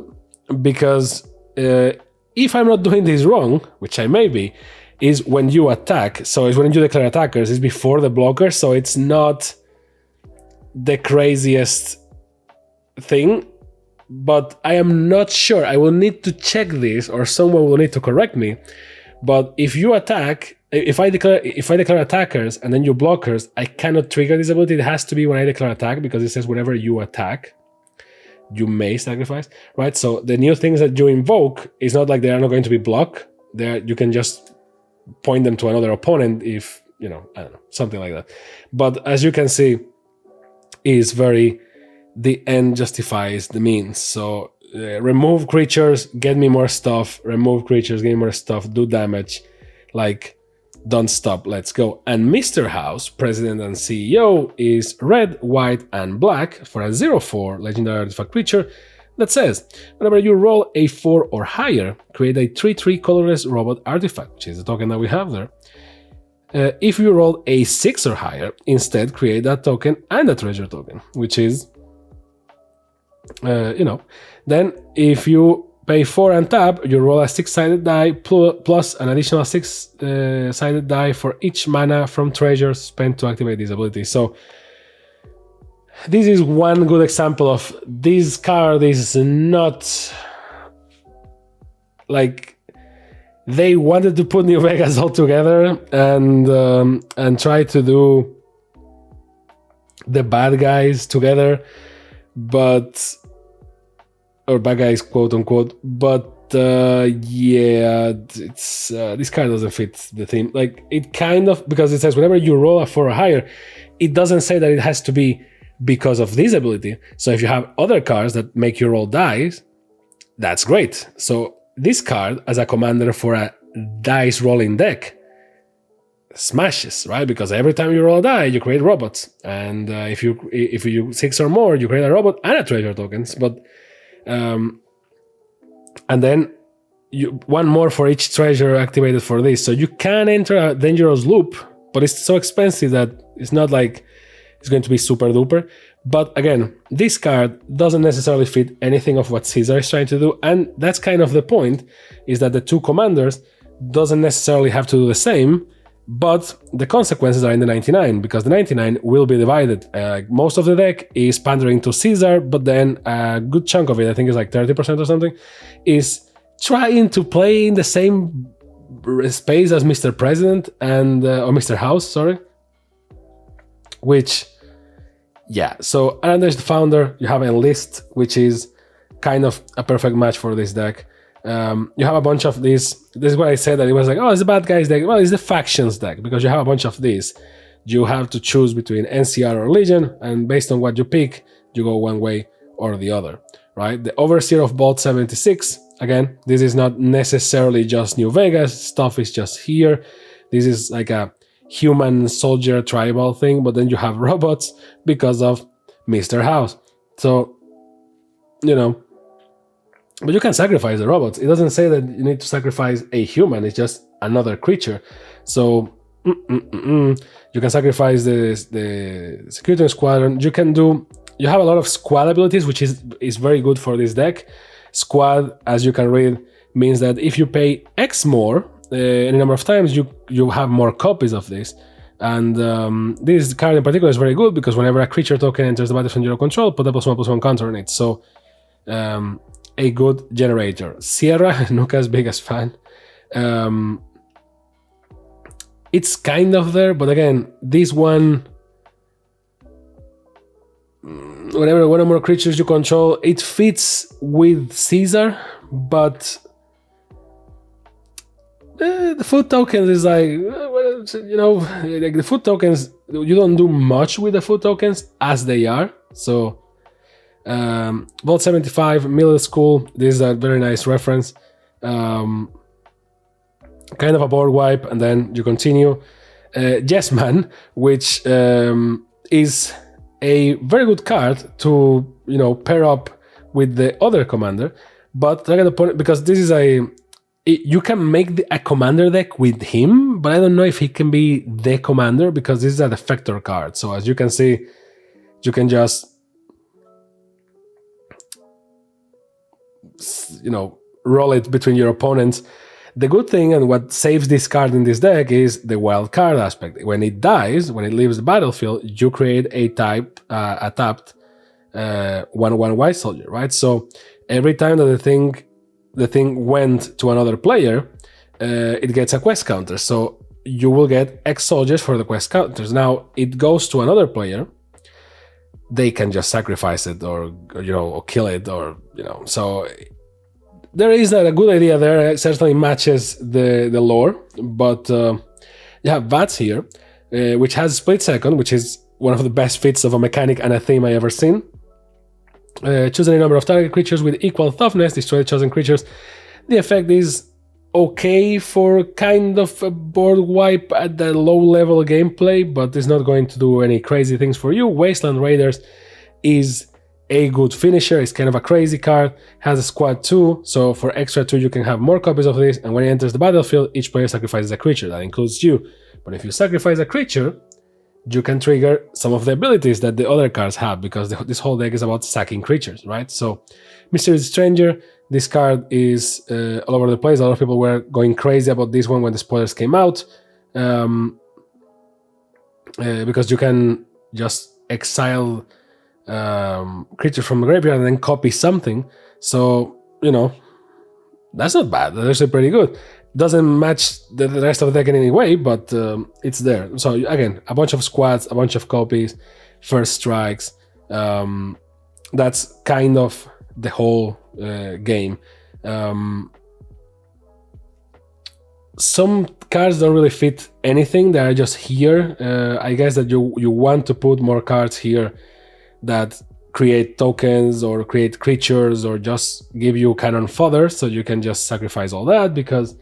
because if I'm not doing this wrong, which I may be, is when you attack, so it's when you declare attackers, it's before the blocker, so it's not the craziest thing. But I am not sure. I will need to check this, or someone will need to correct me. But if you attack, if I declare attackers and then you blockers, I cannot trigger this ability. It has to be when I declare attack, because it says whenever you attack, you may sacrifice, right? So the new things that you invoke is not like they are not going to be blocked. You can just point them to another opponent if, I don't know, something like that. But as you can see, is very, the end justifies the means. So remove creatures, get me more stuff, remove creatures, get me more stuff, do damage, like, don't stop, let's go. And Mr. House, President and CEO, is red, white, and black for a 0/4 legendary artifact creature that says, whenever you roll a 4 or higher, create a 3/3 colorless robot artifact, which is the token that we have there. If you roll a 6 or higher, instead create that token and a treasure token, which is, then if you pay 4 and tap, you roll a 6-sided die plus an additional 6-sided die for each mana from treasures spent to activate this ability. So this is one good example of this card is not like they wanted to put New Vegas all together and try to do the bad guys together, or bad guys, quote unquote, but it's this card doesn't fit the theme. Like, it kind of, because it says whenever you roll a 4 or higher, it doesn't say that it has to be because of this ability. So if you have other cards that make you roll dice, that's great. So this card, as a commander for a dice rolling deck, smashes, right? Because every time you roll a die, you create robots, and if you 6 or more, you create a robot and a treasure tokens. But and then one more for each treasure activated for this. So you can enter a dangerous loop, but it's so expensive that it's not like it's going to be super duper. But again, this card doesn't necessarily fit anything of what Caesar is trying to do, and that's kind of the point, is that the two commanders doesn't necessarily have to do the same, but the consequences are in the 99, because the 99 will be divided. Most of the deck is pandering to Caesar, but then a good chunk of it, I think it's like 30% or something, is trying to play in the same space as Mr. President and or Mr. House, sorry. Which, yeah, so, and there's the founder, you have Enlist, which is kind of a perfect match for this deck. You have a bunch of these. This is why I said that it was like, oh, it's a bad guys deck. Well, it's the factions deck, because you have a bunch of these. You have to choose between NCR or Legion, and based on what you pick, you go one way or the other, right? The Overseer of Vault 76, again, this is not necessarily just New Vegas, stuff is just here. This is like a human soldier tribal thing, but then you have robots because of Mr. House. So, but you can sacrifice the robots. It doesn't say that you need to sacrifice a human, it's just another creature. So you can sacrifice the Security Squadron. You have a lot of squad abilities, which is very good for this deck. Squad, as you can read, means that if you pay X more, any number of times, you have more copies of this. And this card in particular is very good, because whenever a creature token enters the battlefield under your control, put a +1/+1 counter on it. So a good generator. Sierra, Nuka's biggest fan. It's kind of there, but again, this one, whenever one or more creatures you control, it fits with Caesar, but the food tokens is like, you know, like the food tokens, you don't do much with the food tokens as they are. So Vault 75, middle school, this is a very nice reference. Kind of a board wipe, and then you continue. Yes Man, which is a very good card to, you know, pair up with the other commander, but I got the point, because this is you can make a commander deck with him, but I don't know if he can be the commander, because this is a defector card. So as you can see, you can just, you know, roll it between your opponents. The good thing, and what saves this card in this deck, is the wild card aspect. When it dies, when it leaves the battlefield, you create a tapped 1/1 white soldier, right? So every time that the thing went to another player, it gets a quest counter. So you will get X soldiers for the quest counters. Now it goes to another player, they can just sacrifice it, or you know, or kill it, or you know. So there is a good idea there. It certainly matches the lore, but you have VATS here, which has split second, which is one of the best fits of a mechanic and a theme I ever seen. Choose any number of target creatures with equal toughness, destroy the chosen creatures. The effect is okay for kind of a board wipe at the low level gameplay, but it's not going to do any crazy things for you. Wasteland Raiders is a good finisher. It's kind of a crazy card, has a squad 2, so for extra 2 you can have more copies of this, and when it enters the battlefield, each player sacrifices a creature. That includes you. But if you sacrifice a creature, you can trigger some of the abilities that the other cards have, because this whole deck is about sacking creatures, right? So Mysterious Stranger, this card is all over the place. A lot of people were going crazy about this one when the spoilers came out, because you can just exile creature from the graveyard and then copy something. So, you know, that's not bad. That's actually pretty good. Doesn't match the rest of the deck in any way, but it's there. So again, a bunch of squads, a bunch of copies, first strikes. That's kind of the whole game. Some cards don't really fit anything. They are just here. I guess that you want to put more cards here that create tokens or create creatures or just give you cannon fodder, so you can just sacrifice all that, because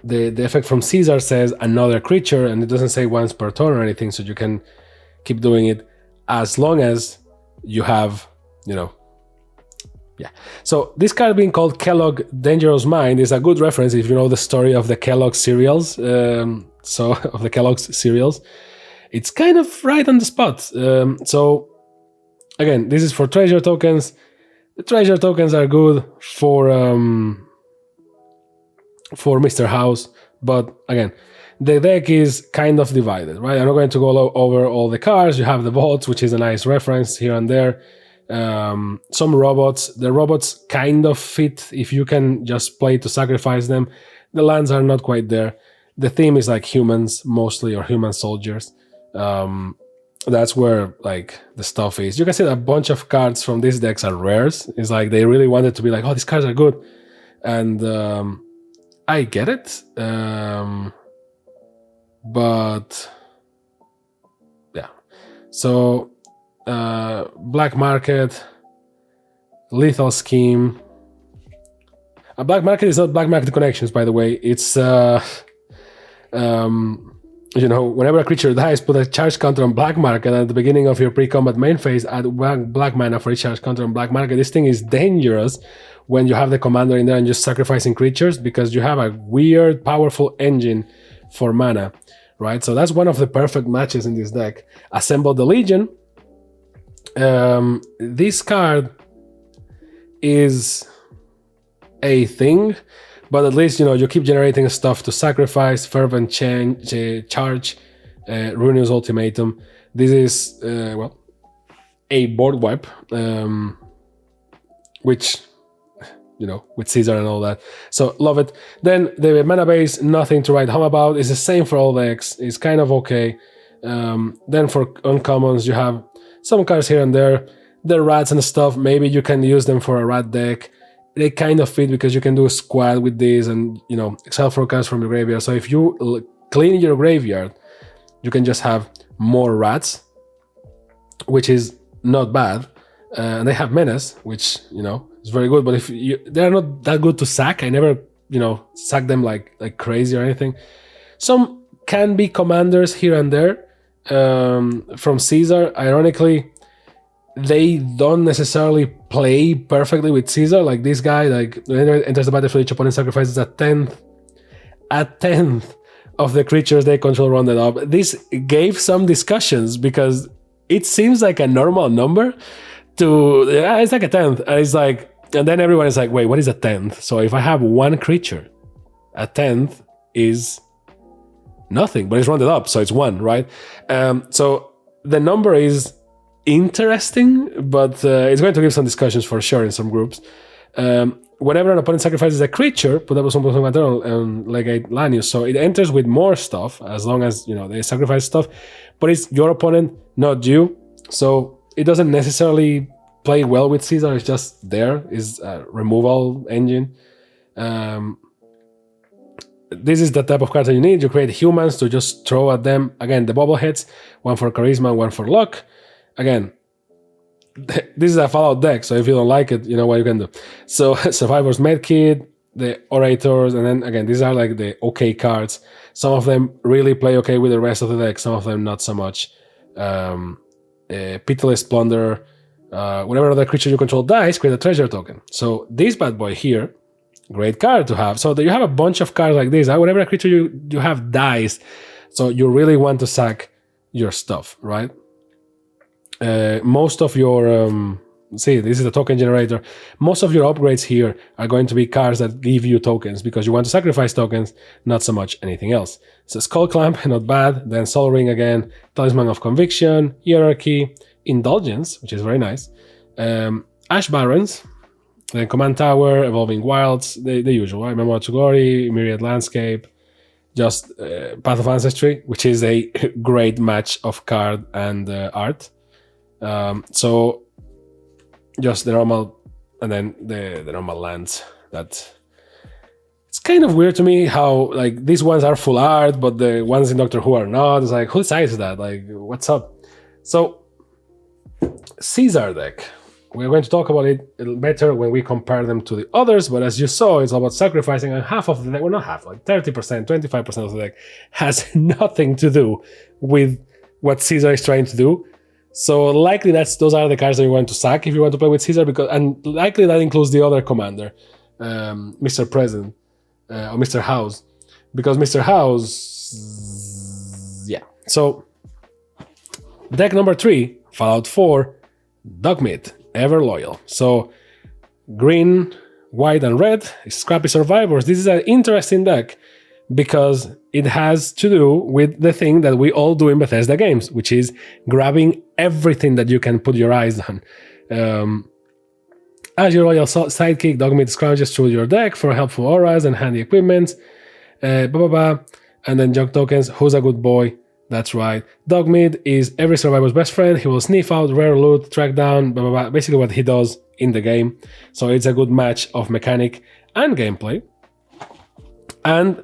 the effect from Caesar says another creature, and it doesn't say once per turn or anything, so you can keep doing it as long as you have, you know. Yeah. So this card being called Kellogg Dangerous Mind is a good reference if you know the story of the Kellogg cereals. So of the Kellogg's cereals, it's kind of right on the spot. So again, this is for treasure tokens. The treasure tokens are good for Mr. House, but again, the deck is kind of divided, right? I'm not going to go over all the cards. You have the vaults, which is a nice reference here and there. Some robots. The robots kind of fit if you can just play to sacrifice them. The lands are not quite there. The theme is like humans mostly, or human soldiers. That's where like the stuff is. You can see that a bunch of cards from these decks are rares. It's like they really wanted to be like, oh, these cards are good, and I get it. But yeah, so Black Market, Lethal Scheme. A Black Market is not Black Market Connections, by the way. It's you know, whenever a creature dies, put a charge counter on Black Market, and at the beginning of your pre-combat main phase, add 1 black mana for each charge counter on Black Market. This thing is dangerous when you have the commander in there and just sacrificing creatures, because you have a weird, powerful engine for mana, right? So that's one of the perfect matches in this deck. Assemble the Legion. This card is a thing, but at least, you know, you keep generating stuff to sacrifice. Fervent Charge, Ruinous Ultimatum. This is, well, a board wipe. which, you know, with Caesar and all that. So love it. Then the mana base, nothing to write home about. It's the same for all decks. It's kind of okay. Then for uncommons, you have some cards here and there. The rats and stuff, maybe you can use them for a rat deck. They kind of fit because you can do a squad with these and, you know, exile 4 cards from your graveyard. So if you clean your graveyard, you can just have more rats, which is not bad. And they have menace, which, you know, is very good. But if they're not that good to sack. I never, you know, sack them like crazy or anything. Some can be commanders here and there. From Caesar, ironically, they don't necessarily play perfectly with Caesar. Like this guy, like when it enters the battlefield, each opponent sacrifices a tenth of the creatures they control rounded up. This gave some discussions because it seems like a normal number to, it's like a tenth. And it's like, and then everyone is like, wait, what is a tenth? So if I have one creature, a tenth is nothing, but it's rounded up, so it's 1, right? So the number is interesting, but it's going to give some discussions for sure in some groups. Whenever an opponent sacrifices a creature, put up a something like a Lanius, so it enters with more stuff as long as, you know, they sacrifice stuff, but it's your opponent, not you. So it doesn't necessarily play well with Caesar. It's just there, is a removal engine. This is the type of card that you need. You create humans to just throw at them. Again, the bobbleheads, 1 for charisma, 1 for luck. Again, this is a Fallout deck, so if you don't like it, you know what you can do. So Survivor's Medkit, the Orators, and then again, these are like the okay cards. Some of them really play okay with the rest of the deck, some of them not so much. Pitiless Plunder, whenever another creature you control dies, create a treasure token. So this bad boy here, great card to have. So you have a bunch of cards like this. Whenever a creature you have dies, so you really want to sack your stuff, right? Most of your see, this is the token generator. Most of your upgrades here are going to be cards that give you tokens because you want to sacrifice tokens, not so much anything else. So Skull Clamp, not bad. Then Soul Ring again, Talisman of Conviction, Hierarchy, Indulgence, which is very nice. Ash Barrens, then Command Tower, Evolving Wilds, the usual, right? Memoir to Glory, Myriad Landscape, just Path of Ancestry, which is a great match of card and art. So just the normal, and then the normal lands. That it's kind of weird to me how like these ones are full art, but the ones in Doctor Who are not. It's like, who decides that? Like, what's up? So Caesar deck. We're going to talk about it a little better when we compare them to the others, but as you saw, it's all about sacrificing, and half of the deck, well, not half, like 30%, 25% of the deck has nothing to do with what Caesar is trying to do. So likely those are the cards that you want to sack if you want to play with Caesar, and likely that includes the other commander, Mr. President, or Mr. House, because Mr. House, yeah. So deck number 3, Fallout 4, Dogmeat, Ever Loyal. So green, white, and red, Scrappy Survivors. This is an interesting deck because it has to do with the thing that we all do in Bethesda games, which is grabbing everything that you can put your eyes on. As your loyal sidekick, Dogmeat scrounges through your deck for helpful auras and handy equipment. And then junk tokens. Who's a good boy? That's right. Dogmeat is every survivor's best friend. He will sniff out rare loot, track down, basically what he does in the game. So it's a good match of mechanic and gameplay. And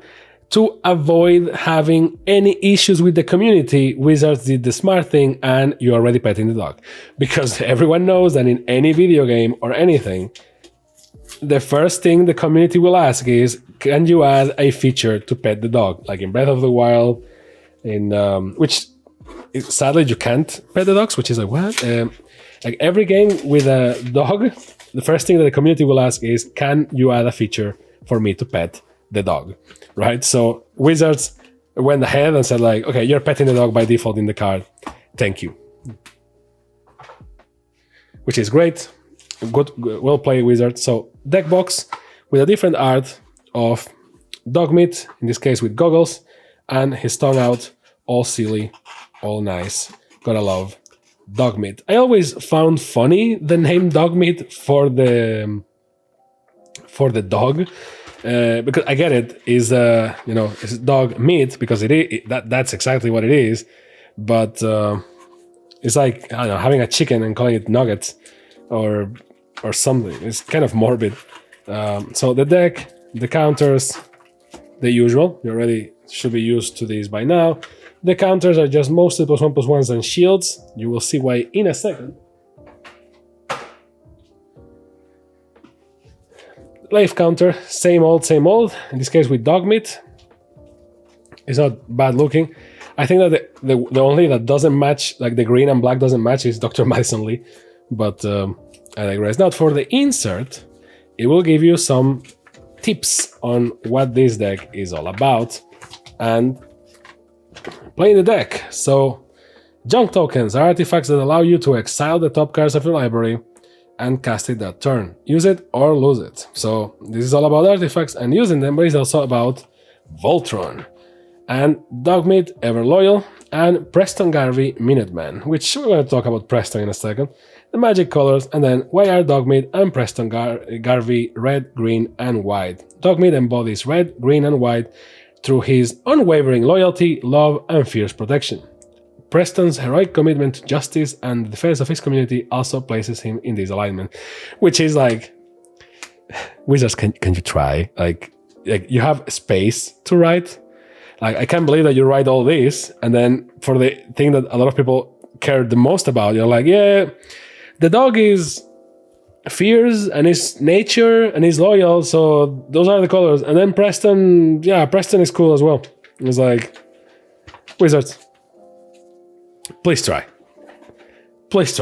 to avoid having any issues with the community, Wizards did the smart thing and you're already petting the dog. Because everyone knows that in any video game or anything, the first thing the community will ask is, can you add a feature to pet the dog? Like in Breath of the Wild, in which sadly you can't pet the dogs, which is like, what? Like every game with a dog, the first thing that the community will ask is, can you add a feature for me to pet the dog, right? So Wizards went ahead and said like, okay, you're petting the dog by default in the card. Thank you. Which is great. Good, well played, Wizards. So deck box with a different art of Dogmeat, in this case with goggles, and his tongue out, all silly, all nice. Gotta love Dogmeat. I always found funny the name Dogmeat for the dog, because I get it is it's dog meat because that's exactly what it is, but it's like, I don't know, having a chicken and calling it nuggets or something. It's kind of morbid. So the deck, the counters, the usual. You already should be used to these by now. The counters are just mostly +1/+1s and shields. You will see why in a second. Life counter, same old, same old. In this case with Dogmeat. It's not bad looking. I think that the only that doesn't match, like the green and black doesn't match, is Dr. Madison Lee. But I digress. Now for the insert, it will give you some tips on what this deck is all about and playing the deck. So junk tokens are artifacts that allow you to exile the top cards of your library and cast it that turn. Use it or lose it. So this is all about artifacts and using them, but it's also about Voltron and Dogmeat Everloyal and Preston Garvey Minuteman, which we're going to talk about Preston in a second. The magic colors, and then why are Dogmeat and Preston Garvey red, green, and white? Dogmeat embodies red, green, and white through his unwavering loyalty, love, and fierce protection. Preston's heroic commitment to justice and the defense of his community also places him in this alignment, which is like, Wizards, can you try? Like you have space to write. Like, I can't believe that you write all this, and then for the thing that a lot of people care the most about, you're like, yeah, the dog is fierce and is nature and is loyal, so those are the colors. And then Preston is cool as well. It's like, Wizards, please try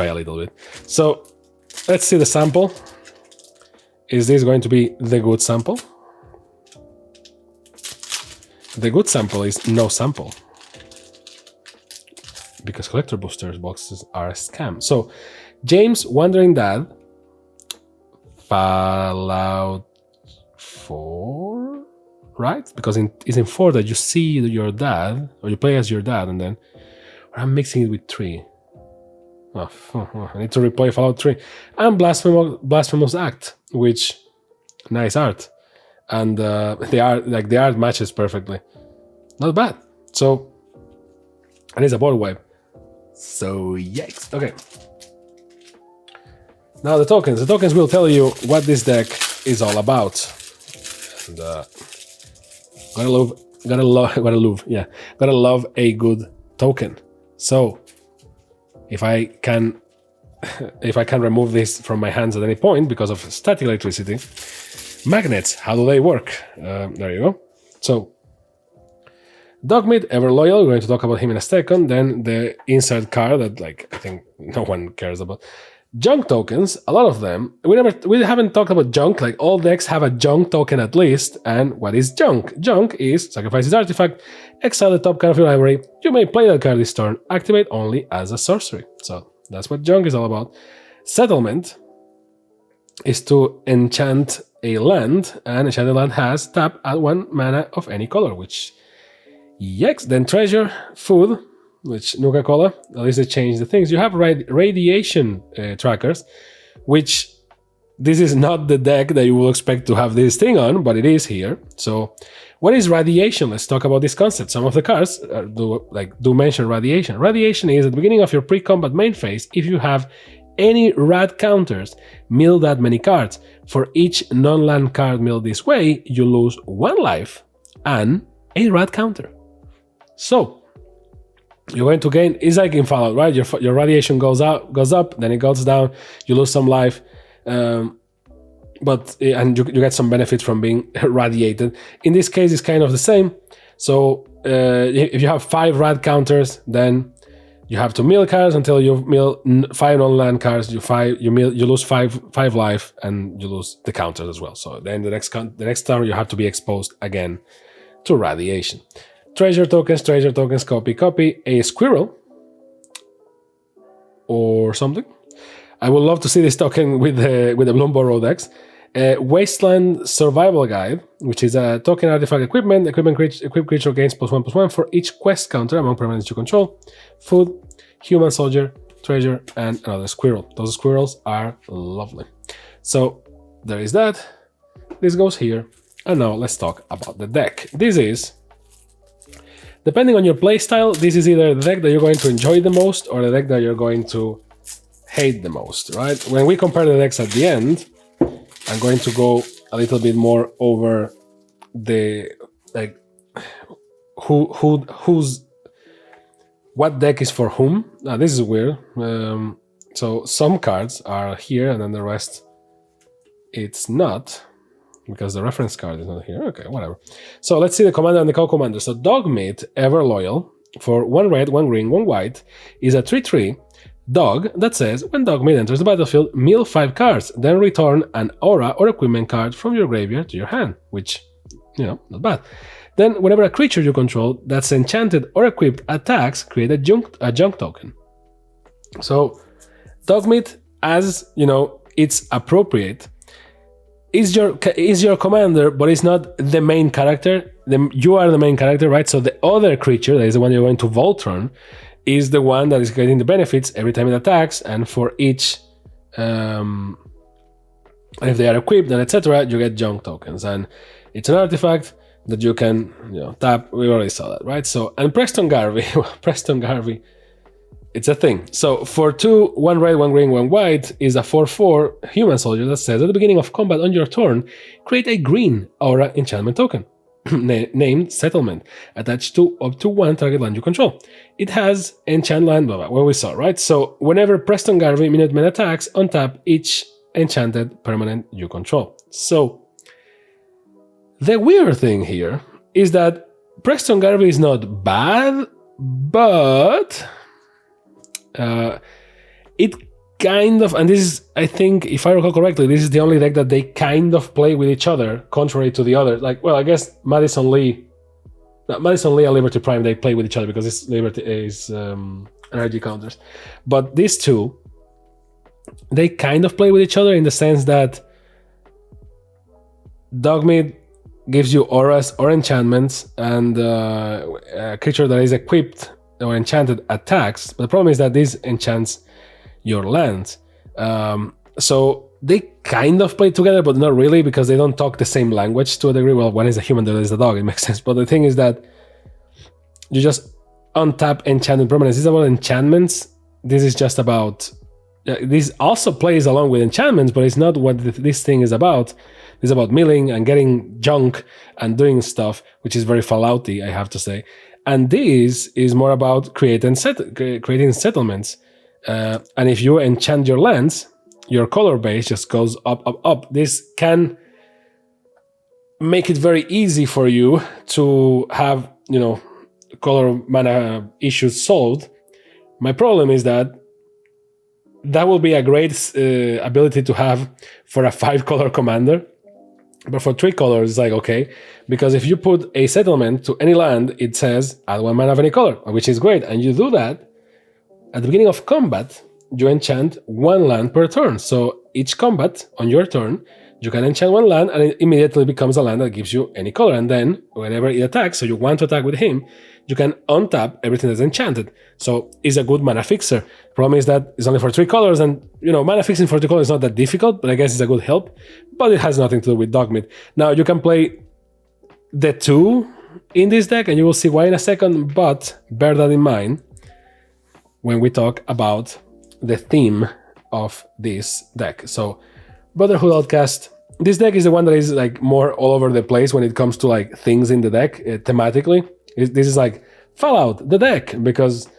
a little bit. So let's see the sample. Is this going to be the good sample? The good sample is no sample, because collector boosters boxes are a scam. So James Wandering Dad, Fallout 4, right? Because it's in 4 that you see your dad, or you play as your dad, and then, or I'm mixing it with 3. Oh, I need to replay Fallout 3. And Blasphemous Act, which, nice art. And the art matches perfectly. Not bad. So, and it's a board wipe. So, yikes. Okay. Now the tokens. The tokens will tell you what this deck is all about. And, gotta love a good token. So, if I can remove this from my hands at any point because of static electricity, magnets, how do they work? There you go. So, Dogmeat Everloyal, we're going to talk about him in a second. Then the insert card that, like, I think no one cares about. Junk tokens, a lot of them. We haven't talked about junk. Like, all decks have a junk token at least. And what is junk? Junk is sacrifice this artifact, exile the top card of your library. You may play that card this turn. Activate only as a sorcery. So that's what junk is all about. Settlement is to enchant a land, and enchanted land has tap at 1 mana of any color, which, yikes. Then treasure, food, which Nuka-Cola, at least they changed the things. You have radiation trackers, which this is not the deck that you will expect to have this thing on, but it is here. So what is radiation? Let's talk about this concept. Some of the cards do mention radiation. Radiation is at the beginning of your pre-combat main phase. If you have any rad counters, mill that many cards. For each non-land card milled this way, you lose 1 life and a rad counter. So you're going to gain, it's like in Fallout, right? Your radiation goes up, then it goes down, you lose some life, and you get some benefits from being radiated. In this case, it's kind of the same. So if you have 5 rad counters, then you have to mill cards until you mill 5 non-land cards. You lose 5 life, and you lose the counters as well. So then the next turn you have to be exposed again to radiation. Treasure tokens, copy. A squirrel or something. I would love to see this token with the Bloomborrow decks. Wasteland Survival Guide, which is a token artifact equipment. Equip creature gains +1/+1 for each quest counter among permanents you control. Food, human soldier, treasure, and another squirrel. Those squirrels are lovely. So there is that. This goes here. And now let's talk about the deck. This is, depending on your playstyle, this is either the deck that you're going to enjoy the most or the deck that you're going to hate the most, right? When we compare the decks at the end, I'm going to go a little bit more over the, like, what deck is for whom. Now, this is weird. So some cards are here and then the rest it's not, because the reference card is not here. Okay, whatever. So let's see the commander and the co-commander. So Dogmeat, Ever Loyal, for 1 red, 1 green, 1 white, is a 3/3 dog that says, when Dogmeat enters the battlefield, mill 5 cards, then return an aura or equipment card from your graveyard to your hand, which, you know, not bad. Then, whenever a creature you control that's enchanted or equipped attacks, create a junk token. So, Dogmeat, as you know, it's appropriate, is your commander, but it's not the main character. You are the main character, right? So the other creature, that is the one you're going to Voltron, is the one that is getting the benefits every time it attacks, and for each, and if they are equipped and etc., you get junk tokens, and it's an artifact that you can, you know, tap. We already saw that, right? So, and Preston Garvey, Preston Garvey, it's a thing. So for 2, 1 red, 1 green, 1 white is a 4/4 human soldier that says, at the beginning of combat on your turn, create a green aura enchantment token named Settlement, attached to up to 1 target land you control. It has enchant land, blah, blah, what we saw, right? So whenever Preston Garvey Minutemen attacks, untap each enchanted permanent you control. So the weird thing here is that Preston Garvey is not bad, but it kind of, and this is, I think, if I recall correctly, this is the only deck that they kind of play with each other, contrary to the others. Like, well, I guess Madison Lee and Liberty Prime, they play with each other because it's Liberty is energy counters. But these two, they kind of play with each other in the sense that Dogmeat gives you auras or enchantments, and a creature that is equipped or enchanted attacks. But the problem is that this enchants your lands. So they kind of play together, but not really, because they don't talk the same language to a degree. Well, one is a human, the other is a dog, it makes sense. But the thing is that you just untap enchanted permanents. This is about enchantments. This is just about... this also plays along with enchantments, but it's not what this thing is about. It's about milling and getting junk and doing stuff, which is very Fallouty, I have to say. And this is more about creating settlements. And if you enchant your lands, your color base just goes up, up, up. This can make it very easy for you to have, you know, color mana issues solved. My problem is that will be a great ability to have for a 5-color commander. But for 3 colors, it's like, okay, because if you put a settlement to any land, it says add 1 mana of any color, which is great. And you do that at the beginning of combat, you enchant 1 land per turn. So each combat on your turn, you can enchant 1 land, and it immediately becomes a land that gives you any color. And then whenever it attacks, so you want to attack with him, you can untap everything that's enchanted. So it's a good mana fixer. The problem is that it's only for 3 colors, and you know, mana fixing for 3 colors is not that difficult, but I guess it's a good help. But it has nothing to do with Dogmeat. Now you can play the 2 in this deck, and you will see why in a second, but bear that in mind when we talk about the theme of this deck. So Brotherhood Outcast, this deck is the one that is like more all over the place when it comes to like things in the deck thematically. This is like Fallout, the deck, because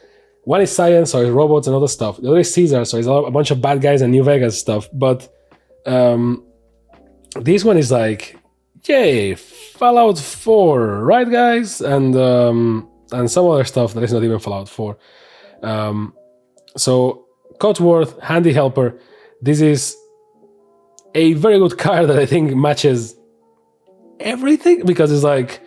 one is science, so it's robots and other stuff. The other is Caesar, so it's a bunch of bad guys and New Vegas stuff. But this one is like, yay, Fallout 4, right, guys? And some other stuff that is not even Fallout 4. So Codsworth, Handy Helper. This is a very good card that I think matches everything, because it's like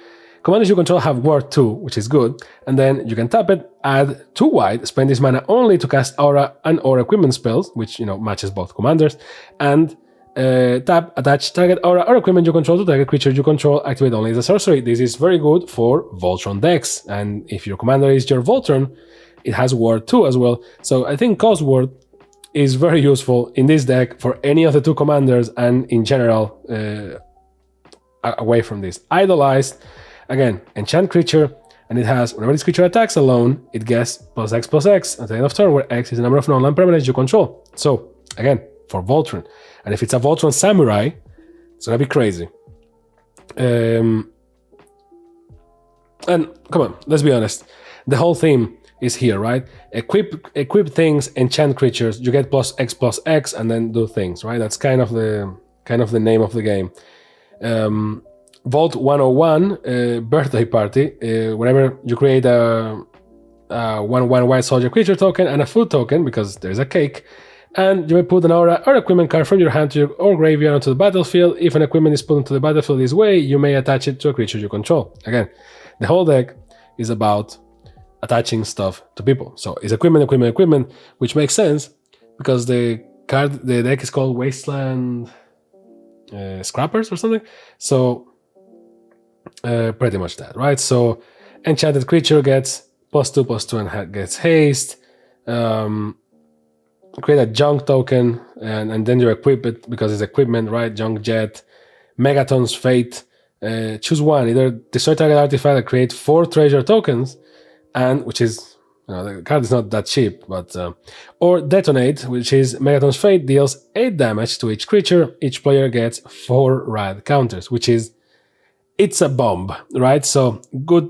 commanders you control have Ward 2, which is good, and then you can tap it, add 2 white, spend this mana only to cast aura and or equipment spells, which, you know, matches both commanders, and tap, attach target aura or equipment you control to target creature you control, activate only as a sorcery. This is very good for Voltron decks, and if your commander is your Voltron, It has Ward 2 as well. So I think Cost Ward is very useful in this deck for any of the two commanders and in general away from this. Idolized, again, enchant creature, and it has, whenever this creature attacks alone, it gets +X at the end of turn, where X is the number of non-land permanents you control. So, again, for Voltron. And if it's a Voltron Samurai, it's gonna be crazy. And come on, let's be honest. The whole theme is here, right? Equip things, enchant creatures, you get +X, and then do things, right? That's kind of the name of the game. Vault 101 birthday party. Whenever you create a 1/1 white soldier creature token and a food token, because there's a cake, and you may put an aura or equipment card from your hand to your or graveyard onto the battlefield. If an equipment is put into the battlefield this way, you may attach it to a creature you control. Again, the whole deck is about attaching stuff to people. So it's equipment, which makes sense because the deck is called Wasteland Scrappers or something. So pretty much that, right? So enchanted creature gets +2/+2 and gets haste. Create a junk token and then you equip it because it's equipment, right? Junk Jet, Megaton's Fate. Choose one, either destroy target artifact or create 4 treasure tokens, and which is, the card is not that cheap, but or Detonate, which is Megaton's Fate, deals 8 damage to each creature. Each player gets 4 rad counters, which is, it's a bomb, right? So good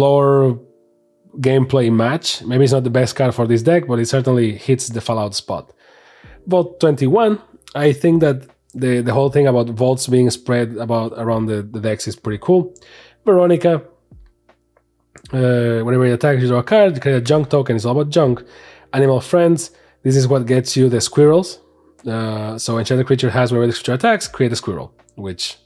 lore gameplay match. Maybe it's not the best card for this deck, but it certainly hits the Fallout spot. Vault 21, I think that the whole thing about vaults being spread around the decks is pretty cool. Veronica, whenever you attack, you draw a card, you create a junk token, it's all about junk. Animal Friends, this is what gets you the squirrels. So enchanted creature has, whenever the creature attacks, create a squirrel, which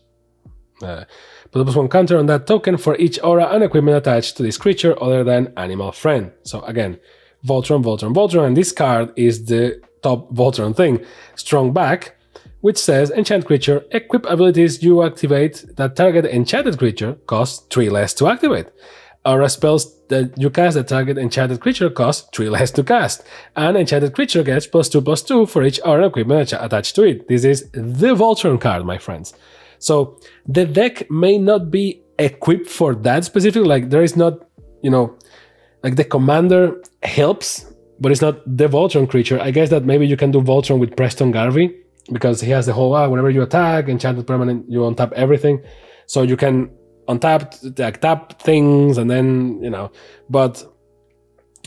put +1 counter on that token for each aura and equipment attached to this creature other than Animal Friend. So again, Voltron, and this card is the top Voltron thing. Strong Back, which says enchant creature, equip abilities you activate that target enchanted creature costs 3 less to activate. Aura spells that you cast that target enchanted creature costs 3 less to cast. And enchanted creature gets +2/+2 for each aura and equipment attached to it. This is the Voltron card, my friends. So the deck may not be equipped for that specific, like there is not, like the commander helps, but it's not the Voltron creature. I guess that maybe you can do Voltron with Preston Garvey, because he has the whole, whenever you attack, enchanted permanent, you untap everything. So you can untap, tap things, and then, but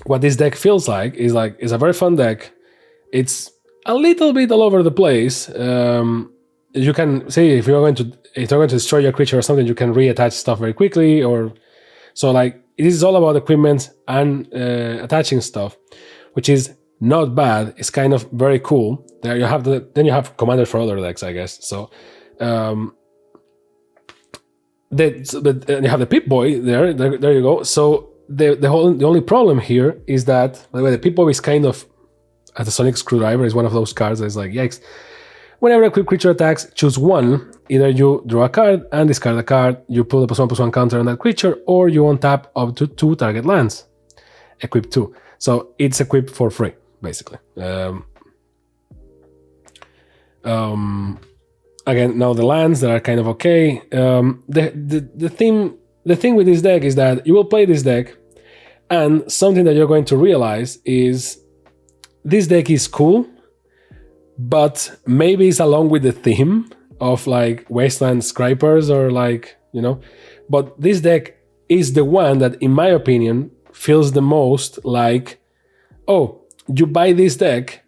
what this deck feels like is it's a very fun deck. It's a little bit all over the place. You can say if you're going to destroy your creature or something, you can reattach stuff very quickly, or so it is all about equipment and attaching stuff, which is not bad. It's kind of very cool. There you have then you have commanders for other decks, I guess. So but you have the Pip-Boy there you go. So the only problem here is that, by the way, the Pip-Boy is kind of, as a Sonic Screwdriver, is one of those cards that's like, yikes. Whenever a equipped creature attacks, choose one. Either you draw a card and discard a card, you put a +1/+1 counter on that creature, or you untap up to 2 target lands. Equip 2. So it's equipped for free, basically. Again, now the lands that are kind of okay. The thing with this deck is that you will play this deck, and something that you're going to realize is this deck is cool, but maybe it's along with the theme of Wasteland Scrapers or but this deck is the one that, in my opinion, feels the most like, oh, you buy this deck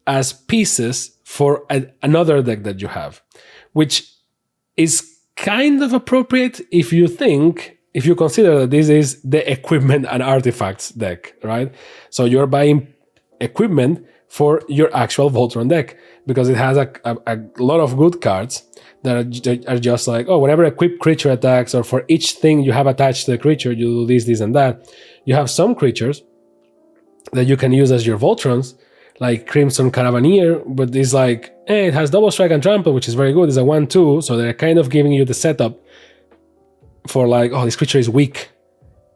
as pieces for another deck that you have, which is kind of appropriate if you consider that this is the equipment and artifacts deck, right? So you're buying equipment for your actual Voltron deck, because it has a lot of good cards that are just like, oh, whenever a equipped creature attacks, or for each thing you have attached to the creature, you do this and that. You have some creatures that you can use as your Voltrons, like Crimson Caravaneer, but it's it has double strike and trample, which is very good. It's a 1/2, so they're kind of giving you the setup for oh, this creature is weak.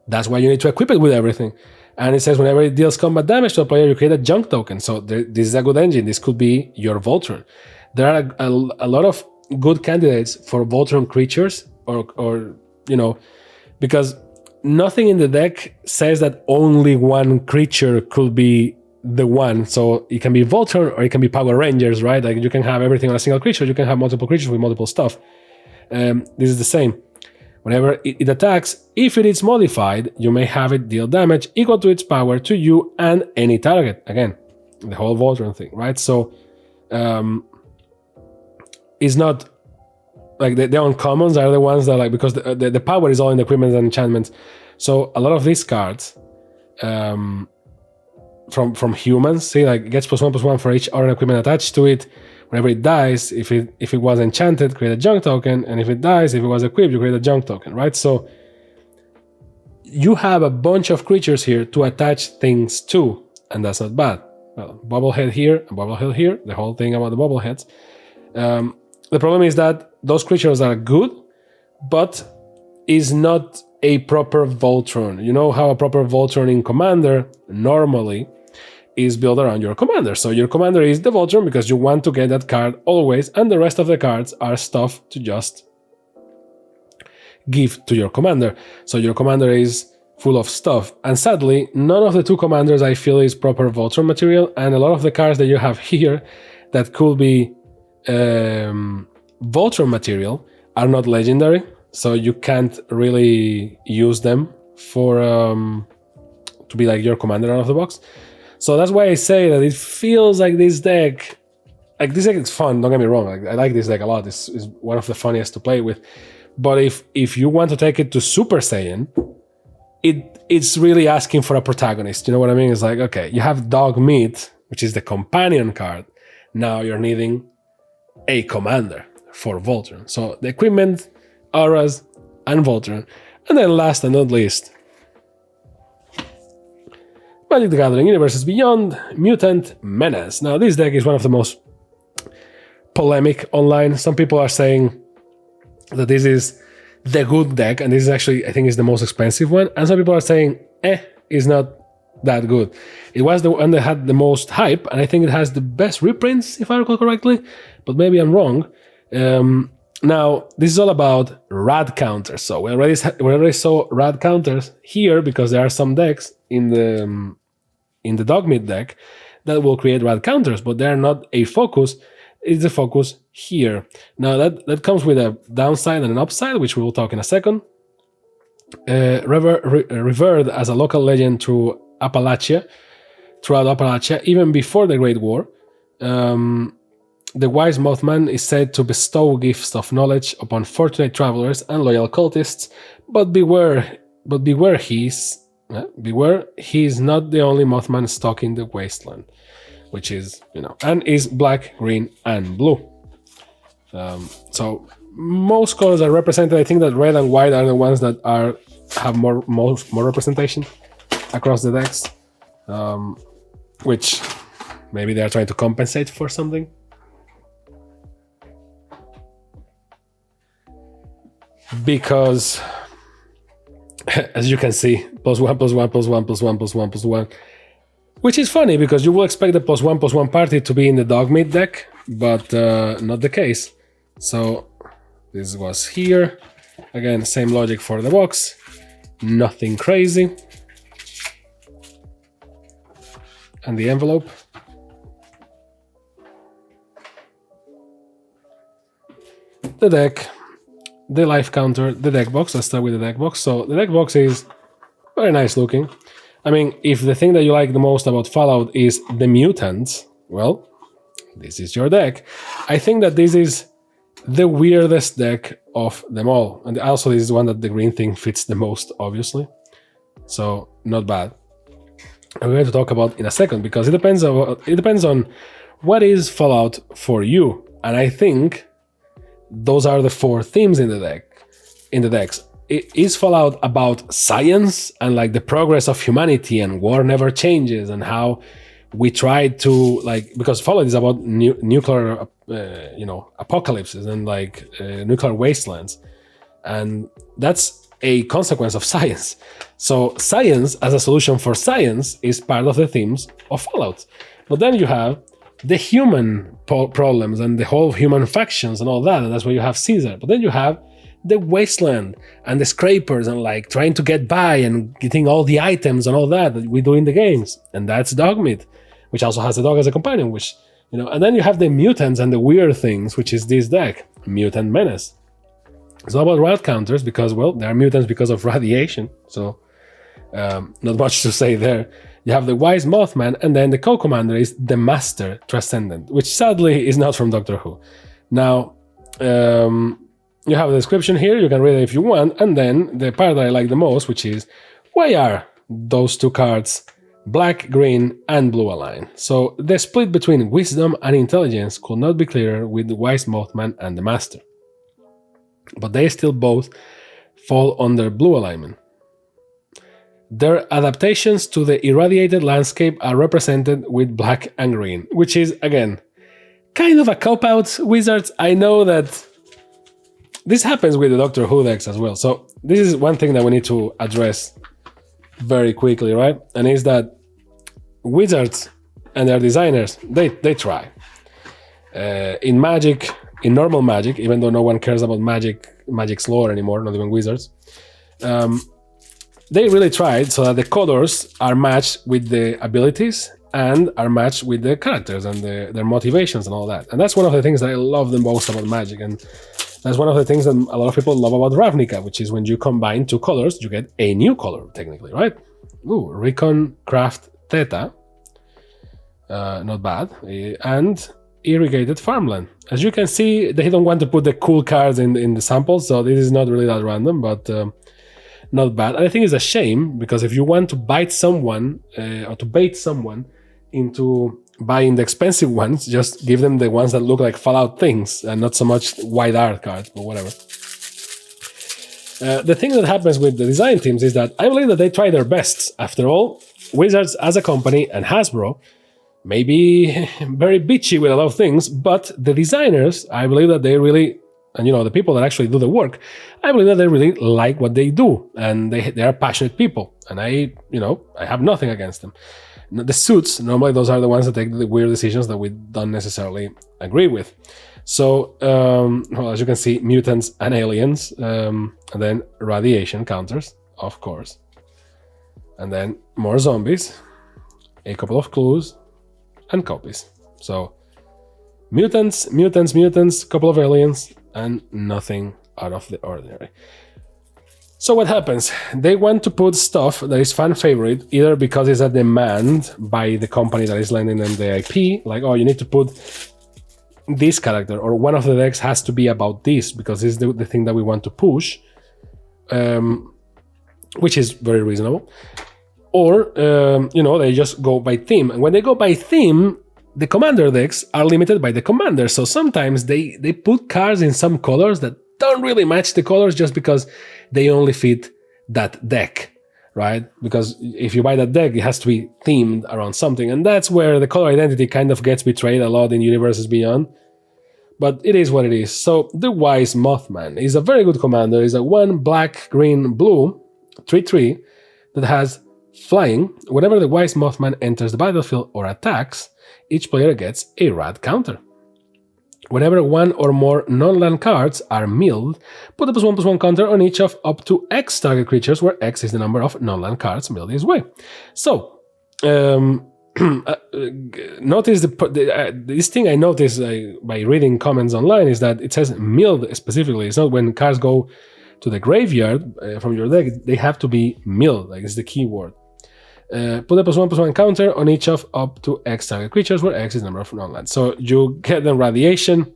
That's why you need to equip it with everything. And it says whenever it deals combat damage to a player, you create a junk token. So this is a good engine. This could be your Voltron. There are a lot of good candidates for Voltron creatures, or because nothing in the deck says that only one creature could be the one. So it can be Voltron or it can be Power Rangers, right? Like you can have everything on a single creature. You can have multiple creatures with multiple stuff. This is the same. Whenever it attacks, if it is modified, you may have it deal damage equal to its power to you and any target. Again, the whole Voltron thing, right? So it's not like the uncommons are the ones that, like, because the power is all in the equipment and enchantments. So a lot of these cards from humans, see, like it gets +1/+1 for each Aura equipment attached to it. Whenever it dies, if it was enchanted, create a junk token, and if it dies, if it was equipped, you create a junk token, right? So you have a bunch of creatures here to attach things to, and that's not bad. Well, bobblehead here, and bobblehead here, the whole thing about the bobbleheads. The problem is that those creatures are good, but is not a proper Voltron. You know how a proper Voltron in Commander normally is built around your commander. So your commander is the Voltron because you want to get that card always, and the rest of the cards are stuff to just give to your commander. So your commander is full of stuff. And sadly, none of the two commanders I feel is proper Voltron material, and a lot of the cards that you have here that could be Voltron material are not legendary, so you can't really use them for to be like your commander out of the box. So that's why I say that it feels like this deck is fun, don't get me wrong, I like this deck a lot, it's one of the funniest to play with, but if you want to take it to Super Saiyan, it's really asking for a protagonist, you know what I mean? It's like, okay, you have Dog Meat, which is the companion card, now you're needing a commander for Voltron. So the equipment, auras, and Voltron. And then last and not least, Magic the Gathering Universes Beyond Mutant Menace. Now this deck is one of the most polemic online. Some people are saying that this is the good deck, and this is actually, I think, is the most expensive one. And some people are saying, is not that good. It was the one that had the most hype, and I think it has the best reprints, if I recall correctly, but maybe I'm wrong. Now, this is all about rad counters. So we already saw rad counters here because there are some decks in the Dogmeat deck that will create rad counters, but they're not a focus. It's a focus here. Now that comes with a downside and an upside, which we will talk in a second. Revered as a local legend throughout Appalachia, even before the Great War. The wise Mothman is said to bestow gifts of knowledge upon fortunate travelers and loyal cultists, but beware he is not the only Mothman stalking the wasteland, which is, and is black, green, and blue. So most colors are represented. I think that red and white are the ones that have more representation across the decks, which maybe they are trying to compensate for something. Because, as you can see, +1/+1/+1/+1/+1, which is funny because you will expect the +1/+1 party to be in the Dogmeat deck, but not the case. So this was here. Again, same logic for the box. Nothing crazy. And the envelope. The deck. The life counter, the deck box. Let's start with the deck box. So the deck box is very nice looking. I mean, if the thing that you like the most about Fallout is the mutants, well, this is your deck. I think that this is the weirdest deck of them all. And also this is one that the green thing fits the most, obviously. So not bad. And we're going to talk about in a second because it depends on what is Fallout for you. And I think those are the four themes in the decks. Is Fallout about science and like the progress of humanity and war never changes and how we try to because Fallout is about nuclear apocalypses and nuclear wastelands, and that's a consequence of science. So science as a solution for science is part of the themes of Fallout. But then you have the human problems and the whole human factions and all that, and that's where you have Caesar. But then you have the wasteland and the scrapers and like trying to get by and getting all the items and all that we do in the games, and that's Dogmeat, which also has a dog as a companion, which, you know. And then you have the mutants and the weird things, which is this deck, Mutant Menace. It's all about rad counters because, well, there are mutants because of radiation, so not much to say there. You have the Wise Mothman, and then the co-commander is the Master Transcendent, which sadly is not from Doctor Who. Now, you have a description here, you can read it if you want, and then the part that I like the most, which is, why are those two cards black, green, and blue align? So the split between wisdom and intelligence could not be clearer with the Wise Mothman and the Master. But they still both fall under blue alignment. Their adaptations to the irradiated landscape are represented with black and green, which is, again, kind of a cop-out, Wizards. I know that this happens with the Doctor Who decks as well. So this is one thing that we need to address very quickly, right? And is that Wizards and their designers, they try. In Magic, in normal Magic, even though no one cares about Magic's lore anymore, not even Wizards, they really tried so that the colors are matched with the abilities and are matched with the characters and their motivations and all that. And that's one of the things that I love the most about Magic. And that's one of the things that a lot of people love about Ravnica, which is when you combine two colors, you get a new color, technically, right? Ooh, Recon Craft Theta. Not bad. And Irrigated Farmland. As you can see, they don't want to put the cool cards in the samples, so this is not really that random, but not bad. And I think it's a shame, because if you want to bite someone, or to bait someone into buying the expensive ones, just give them the ones that look like Fallout things, and not so much wide art cards, but whatever. The thing that happens with the design teams is that I believe that they try their best. After all, Wizards as a company and Hasbro may be very bitchy with a lot of things, but the designers, I believe that they really, and you know, the people that actually do the work, I believe that they really like what they do, and they are passionate people, and I have nothing against them. The suits, normally those are the ones that take the weird decisions that we don't necessarily agree with. So, well, as you can see, mutants and aliens, and then radiation counters, of course. And then more zombies, a couple of clues, and copies. So, mutants, couple of aliens, and nothing out of the ordinary. So what happens? They want to put stuff that is fan favorite, either because it's a demand by the company that is lending them the IP, like, oh, you need to put this character, or one of the decks has to be about this, because this is the thing that we want to push, which is very reasonable. Or, they just go by theme. And when they go by theme, the commander decks are limited by the commander. So sometimes they put cards in some colors that don't really match the colors just because they only fit that deck, right? Because if you buy that deck, it has to be themed around something. And that's where the color identity kind of gets betrayed a lot in Universes Beyond. But it is what it is. So the Wise Mothman is a very good commander. It's a 1 black, green, blue, 3/3 that has flying. Whenever the Wise Mothman enters the battlefield or attacks, each player gets a rad counter. Whenever one or more non-land cards are milled, put a +1/+1 counter on each of up to X target creatures, where X is the number of non-land cards milled this way. So, notice this thing I noticed by reading comments online is that it says milled specifically. It's not when cards go to the graveyard from your deck, they have to be milled, like it's the key word. Put a +1/+1 counter on each of up to X target creatures, where X is the number of non-lands. So you get the radiation,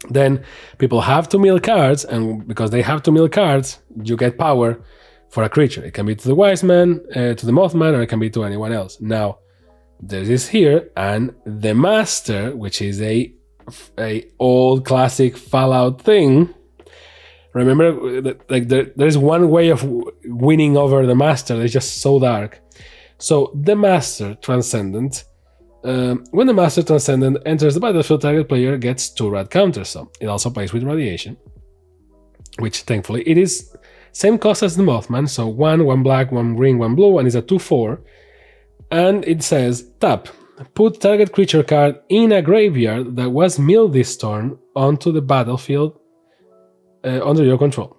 then people have to mill cards, and because they have to mill cards, you get power for a creature. It can be to the Wise Man, to the Mothman, or it can be to anyone else. Now, there is here, and the Master, which is a old classic Fallout thing. Remember, like there's one way of winning over the Master that's just so dark. So the Master Transcendent, when the Master Transcendent enters the battlefield, target player gets 2 rad counters. So it also plays with radiation, which thankfully it is Same cost as the Mothman, so 1 black, 1 green, 1 blue, and it's a 2/4. And it says, tap, put target creature card in a graveyard that was milled this turn onto the battlefield under your control.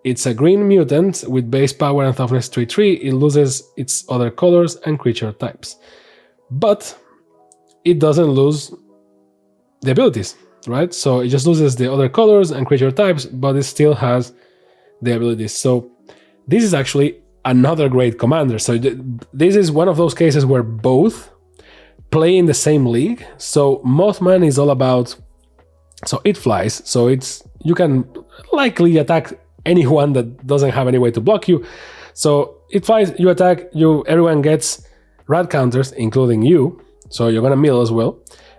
It's a green mutant with base power and toughness 3/3. It loses its other colors and creature types. But it doesn't lose the abilities, right? So it just loses the other colors and creature types, but it still has the abilities. So this is actually another great commander. So this is one of those cases where both play in the same league. So Mothman is all about, so it flies, so you can likely attack anyone that doesn't have any way to block you. So it flies, you attack, everyone gets rad counters, including you. So you're gonna mill as well,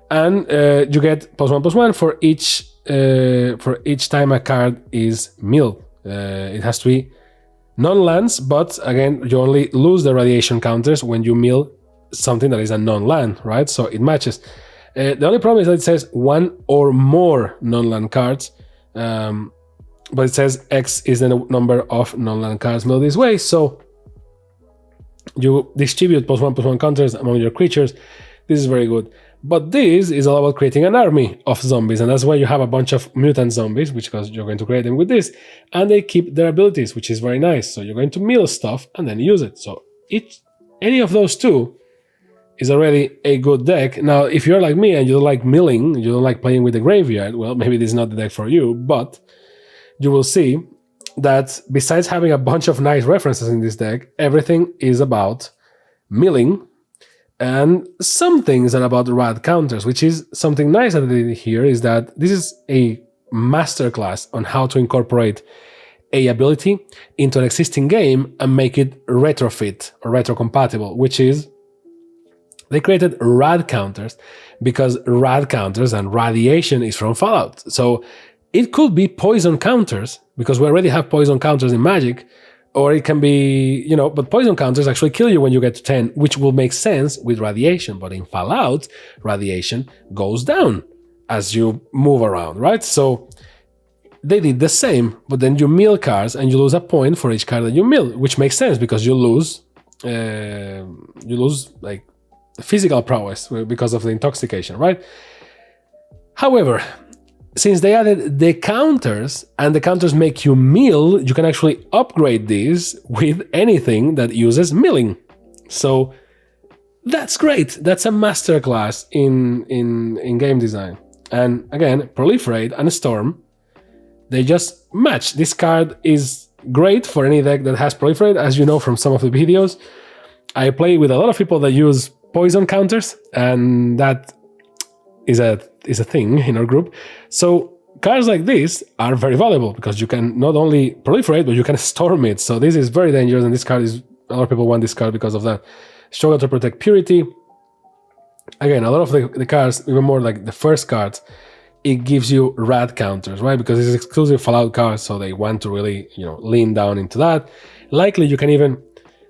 and you get +1/+1 for each time a card is milled. It has to be non-lands, but again, you only lose the radiation counters when you mill something that is a non-land, right? So it matches. The only problem is that it says 1 or more non-land cards, but it says X is the number of non-land cards milled this way. So you distribute +1/+1 counters among your creatures. This is very good. But this is all about creating an army of zombies, and that's why you have a bunch of mutant zombies, because you're going to create them with this, and they keep their abilities, which is very nice. So you're going to mill stuff and then use it. So any of those two is already a good deck. Now, if you're like me and you don't like milling, you don't like playing with the graveyard, well, maybe this is not the deck for you, but you will see that besides having a bunch of nice references in this deck, everything is about milling, and some things are about rad counters, which is something nice that they did here, is that this is a masterclass on how to incorporate a ability into an existing game and make it retrofit or retrocompatible, which is they created rad counters because rad counters and radiation is from Fallout. So it could be poison counters because we already have poison counters in Magic, or it can be, but poison counters actually kill you when you get to 10, which will make sense with radiation. But in Fallout, radiation goes down as you move around, right? So they did the same, but then you mill cards and you lose a point for each card that you mill, which makes sense because you lose like physical prowess because of the intoxication, right? However, since they added the counters and the counters make you mill, you can actually upgrade these with anything that uses milling. So that's great. That's a masterclass in game design. And again, Proliferate and Storm, they just match. This card is great for any deck that has Proliferate. As you know from some of the videos, I play with a lot of people that use poison counters, and that is a thing in our group. So cards like this are very valuable because you can not only proliferate, but you can storm it. So this is very dangerous, and this card is, a lot of people want this card because of that. Struggle to protect Purity. Again, a lot of the cards, even more like the first cards, it gives you rad counters, right? Because it's exclusive Fallout cards, so they want to really, lean down into that. Likely you can even,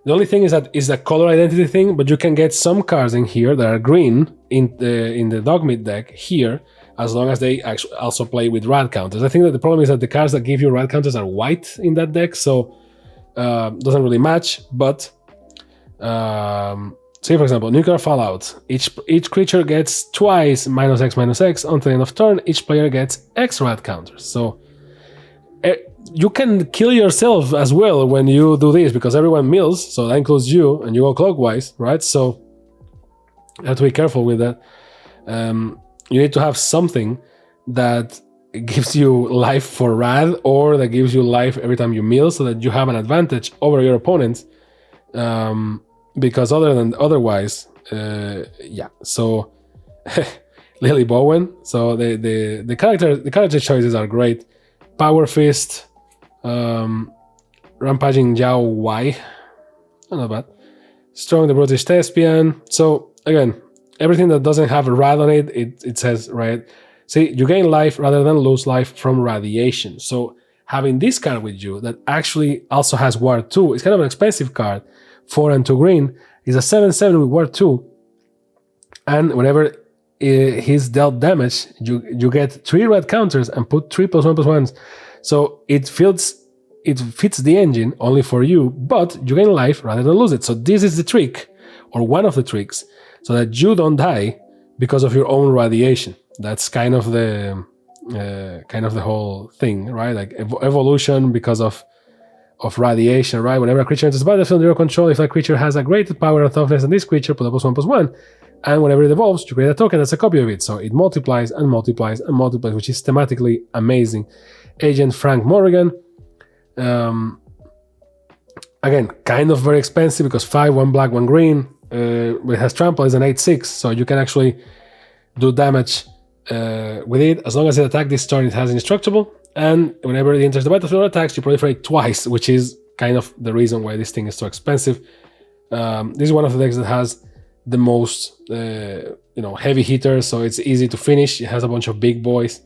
the only thing is that it's a color identity thing, but you can get some cards in here that are green in the Dogmeat deck here, as long as they actually also play with rad counters. I think that the problem is that the cards that give you rad counters are white in that deck, so doesn't really match. But say for example, Nuclear Fallout. Each creature gets twice -X/-X until the end of turn. Each player gets X rad counters. So you can kill yourself as well when you do this because everyone mills, so that includes you, and you go clockwise, right? So you have to be careful with that. You need to have something that gives you life for rad, or that gives you life every time you mill, so that you have an advantage over your opponents. Because otherwise, yeah. So Lily Bowen. So the character choices are great. Power Fist, Rampaging Yao Y, not bad. Strong the Brutish Thespian. So again, everything that doesn't have a rad on it, it says, right? See, you gain life rather than lose life from radiation. So having this card with you that actually also has Ward 2, it's kind of an expensive card, 4 and 2 green, is a 7/7 with Ward 2. And whenever he's dealt damage, you get 3 red counters and put 3 +1/+1s. So it feels it fits the engine only for you, but you gain life rather than lose it. So this is the trick, or one of the tricks, so that you don't die because of your own radiation. That's kind of the whole thing, right? Like evolution because of radiation, right? Whenever a creature enters the battlefield under your control, if that creature has a greater power and toughness than this creature, put a +1/+1. And whenever it evolves, you create a token that's a copy of it. So it multiplies and multiplies and multiplies, which is thematically amazing. Agent Frank Morrigan. Again, kind of very expensive because 5, 1 black, 1 green. It has trample, is an 8/6, so you can actually do damage with it. As long as it attacks this turn, it has indestructible. And whenever it enters the battlefield or attacks, you proliferate twice, which is kind of the reason why this thing is so expensive. This is one of the decks that has the most heavy hitters, so it's easy to finish. It has a bunch of big boys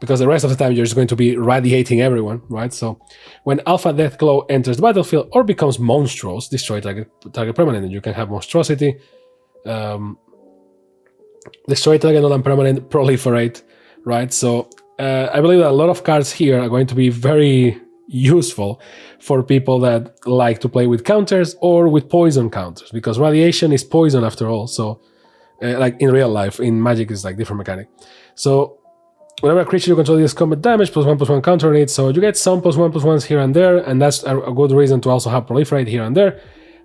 because the rest of the time you're just going to be radiating everyone, right? So when Alpha Deathglow enters the battlefield or becomes monstrous, destroy target permanent, and you can have monstrosity, destroy target non-permanent, proliferate, right? So I believe that a lot of cards here are going to be very useful for people that like to play with counters or with poison counters, because radiation is poison after all. So like in real life, in Magic is like different mechanic. So whenever a creature you control deals combat damage, +1/+1 counter on it, so you get some +1/+1s here and there, and that's a good reason to also have proliferate here and there,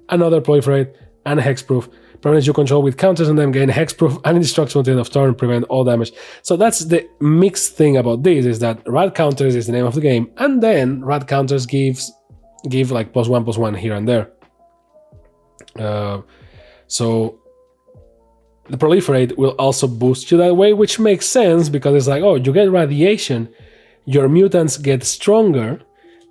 another proliferate, and hexproof. Permanents you control with counters on them gain hexproof and indestructible at the end of turn, prevent all damage. So that's the mixed thing about this, is that rad counters is the name of the game, and then rad counters give like +1/+1 here and there. So the proliferate will also boost you that way, which makes sense because it's like, oh, you get radiation, your mutants get stronger,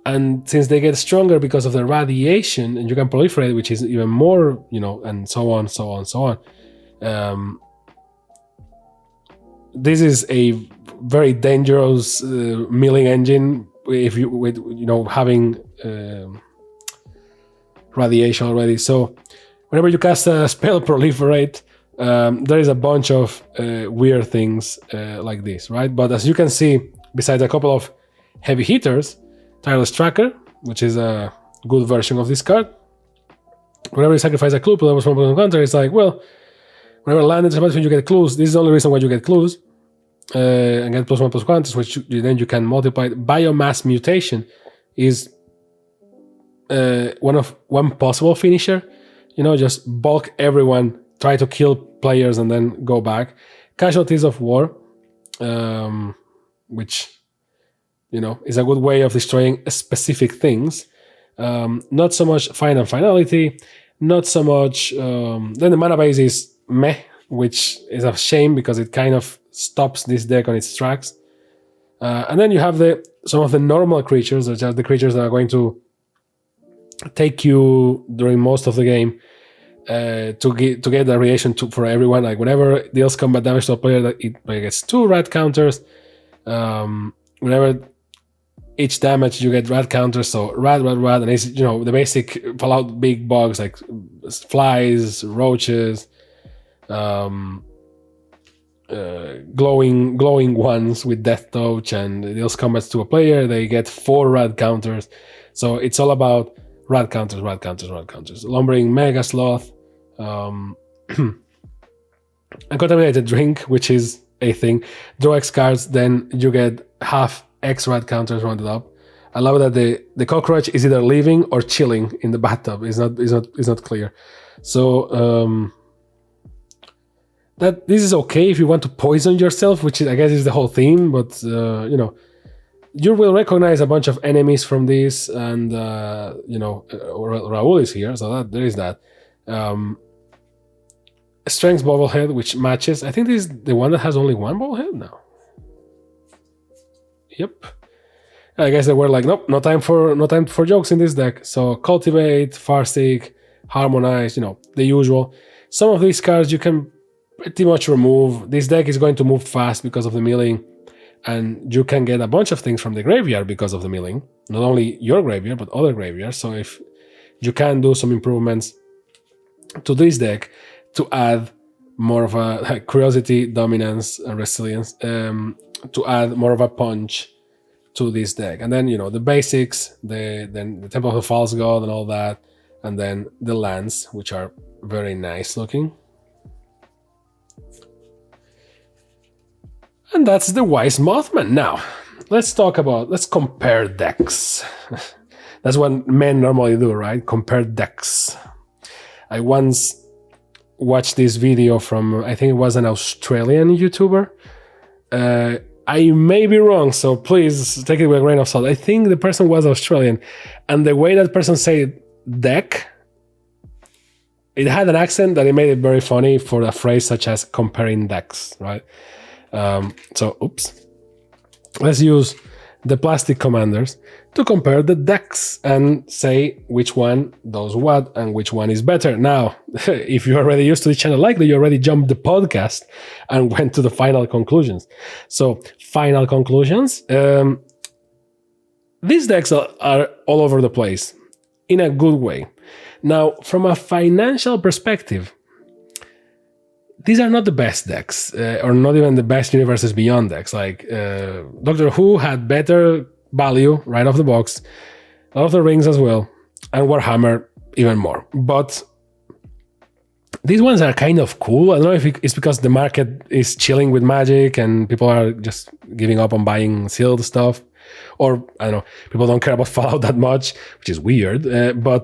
and since they get stronger because of the radiation, and you can proliferate, which is even more, and so on, so on, so on. This is a very dangerous milling engine if you with having radiation already. So whenever you cast a spell proliferate, there is a bunch of weird things like this, right? But as you can see, besides a couple of heavy hitters, Tireless Tracker, which is a good version of this card. Whenever you sacrifice a clue, put a +1/+1 counter, it's like, well, whenever land enters the battlefield, you get clues. This is the only reason why you get clues. And get +1/+1 counters, which then you can multiply. Biomass Mutation is one possible finisher. Just bulk everyone, try to kill players, and then go back. Casualties of War, which is a good way of destroying specific things. Not so much Final Finality, not so much. Then the mana base is meh, which is a shame because it kind of stops this deck on its tracks. And then you have some of the normal creatures, which are the creatures that are going to take you during most of the game to get the reaction for everyone. Like whenever it deals combat damage to a player, that it gets 2 rad counters. Whenever each damage you get rad counters, so rad, and it's the basic Fallout big bugs like flies, roaches, glowing ones with death touch, and it deals combats to a player, they get 4 rad counters. So it's all about rad counters. Lumbering Mega Sloth, Uncontaminated Drink, which is a thing. Draw X cards, then you get half X rad counters rounded up. I love that the cockroach is either living or chilling in the bathtub. It's not clear. So that this is okay if you want to poison yourself, which I guess is the whole theme. But you will recognize a bunch of enemies from this, and Raul is here, so that there is that. Strength Bobblehead, which matches. I think this is the one that has only 1 Bobblehead now. Yep. I guess they were like, nope, no time for jokes in this deck. So Cultivate, Farseek, Harmonize, the usual. Some of these cards you can pretty much remove. This deck is going to move fast because of the milling, and you can get a bunch of things from the graveyard because of the milling. Not only your graveyard, but other graveyards. So if you can do some improvements to this deck to add more of a curiosity, dominance, and resilience, to add more of a punch to this deck. And then, the basics, then the Temple of the False God and all that, and then the lands, which are very nice looking. And that's the Wise Mothman. Now, let's compare decks. That's what men normally do, right? Compare decks. I once watched this video from, I think it was an Australian YouTuber. I may be wrong, so please take it with a grain of salt. I think the person was Australian, and the way that person said deck, it had an accent that it made it very funny for a phrase such as comparing decks, right? Oops. Let's use the plastic commanders to compare the decks and say which one does what and which one is better. Now, if you're already used to the channel, likely you already jumped the podcast and went to the final conclusions. So, final conclusions. These decks are all over the place in a good way. Now, from a financial perspective, these are not the best decks, or not even the best Universes Beyond decks. Like Doctor Who had better value right off the box, Lord of the Rings as well, and Warhammer even more. But these ones are kind of cool. I don't know if it's because the market is chilling with Magic and people are just giving up on buying sealed stuff, or I don't know, people don't care about Fallout that much, which is weird. By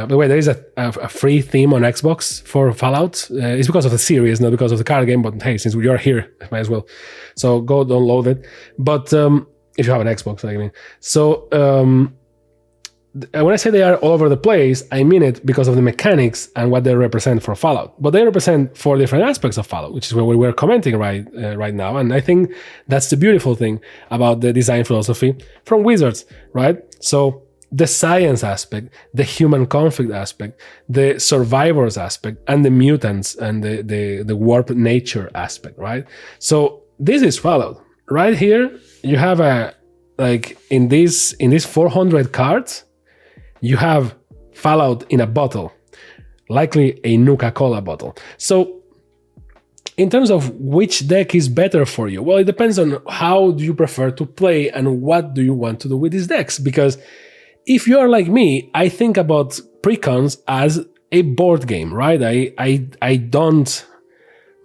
the way, there is a free theme on Xbox for Fallout. It's because of the series, not because of the card game, but hey, since you're here, might as well. So go download it. But if you have an Xbox, I mean. So when I say they are all over the place, I mean it because of the mechanics and what they represent for Fallout. But they represent 4 different aspects of Fallout, which is what we were commenting right now. And I think that's the beautiful thing about the design philosophy from Wizards, right? So the science aspect, the human conflict aspect, the survivors aspect, and the mutants and the warp nature aspect, right? So this is Fallout. Right here, you have in these 400 cards, you have Fallout in a bottle, likely a Nuka-Cola bottle. So in terms of which deck is better for you, well, it depends on how do you prefer to play and what do you want to do with these decks. Because if you're like me, I think about precons as a board game, right? I don't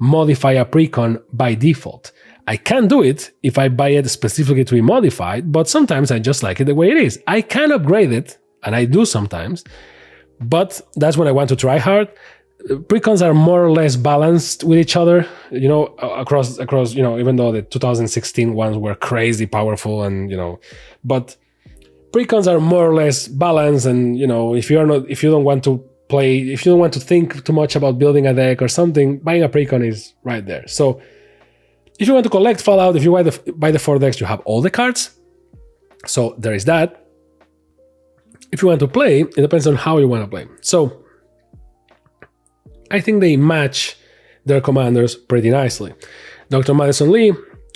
modify a precon by default. I can do it if I buy it specifically to be modified, but sometimes I just like it the way it is. I can upgrade it, and I do sometimes, but that's when I want to try hard. Precons are more or less balanced with each other, across, even though the 2016 ones were crazy powerful and, but precons are more or less balanced, and if you don't want to think too much about building a deck or something, buying a precon is right there. So if you want to collect Fallout, if you buy the 4 decks, you have all the cards. So there is that. If you want to play, it depends on how you want to play. So I think they match their commanders pretty nicely. Dr. Madison Lee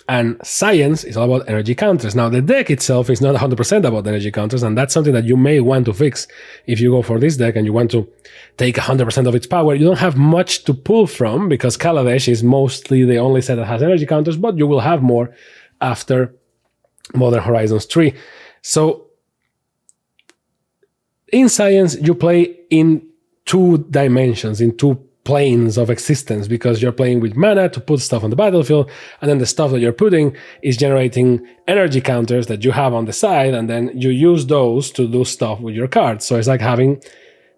and science is all about energy counters. Now, the deck itself is not 100% about energy counters, and that's something that you may want to fix. If you go for this deck and you want to take 100% of its power, you don't have much to pull from, because Kaladesh is mostly the only set that has energy counters, but you will have more after Modern Horizons 3. So, in science, you play in 2 dimensions, in 2 planes of existence, because you're playing with mana to put stuff on the battlefield, and then the stuff that you're putting is generating energy counters that you have on the side, and then you use those to do stuff with your cards. So it's like having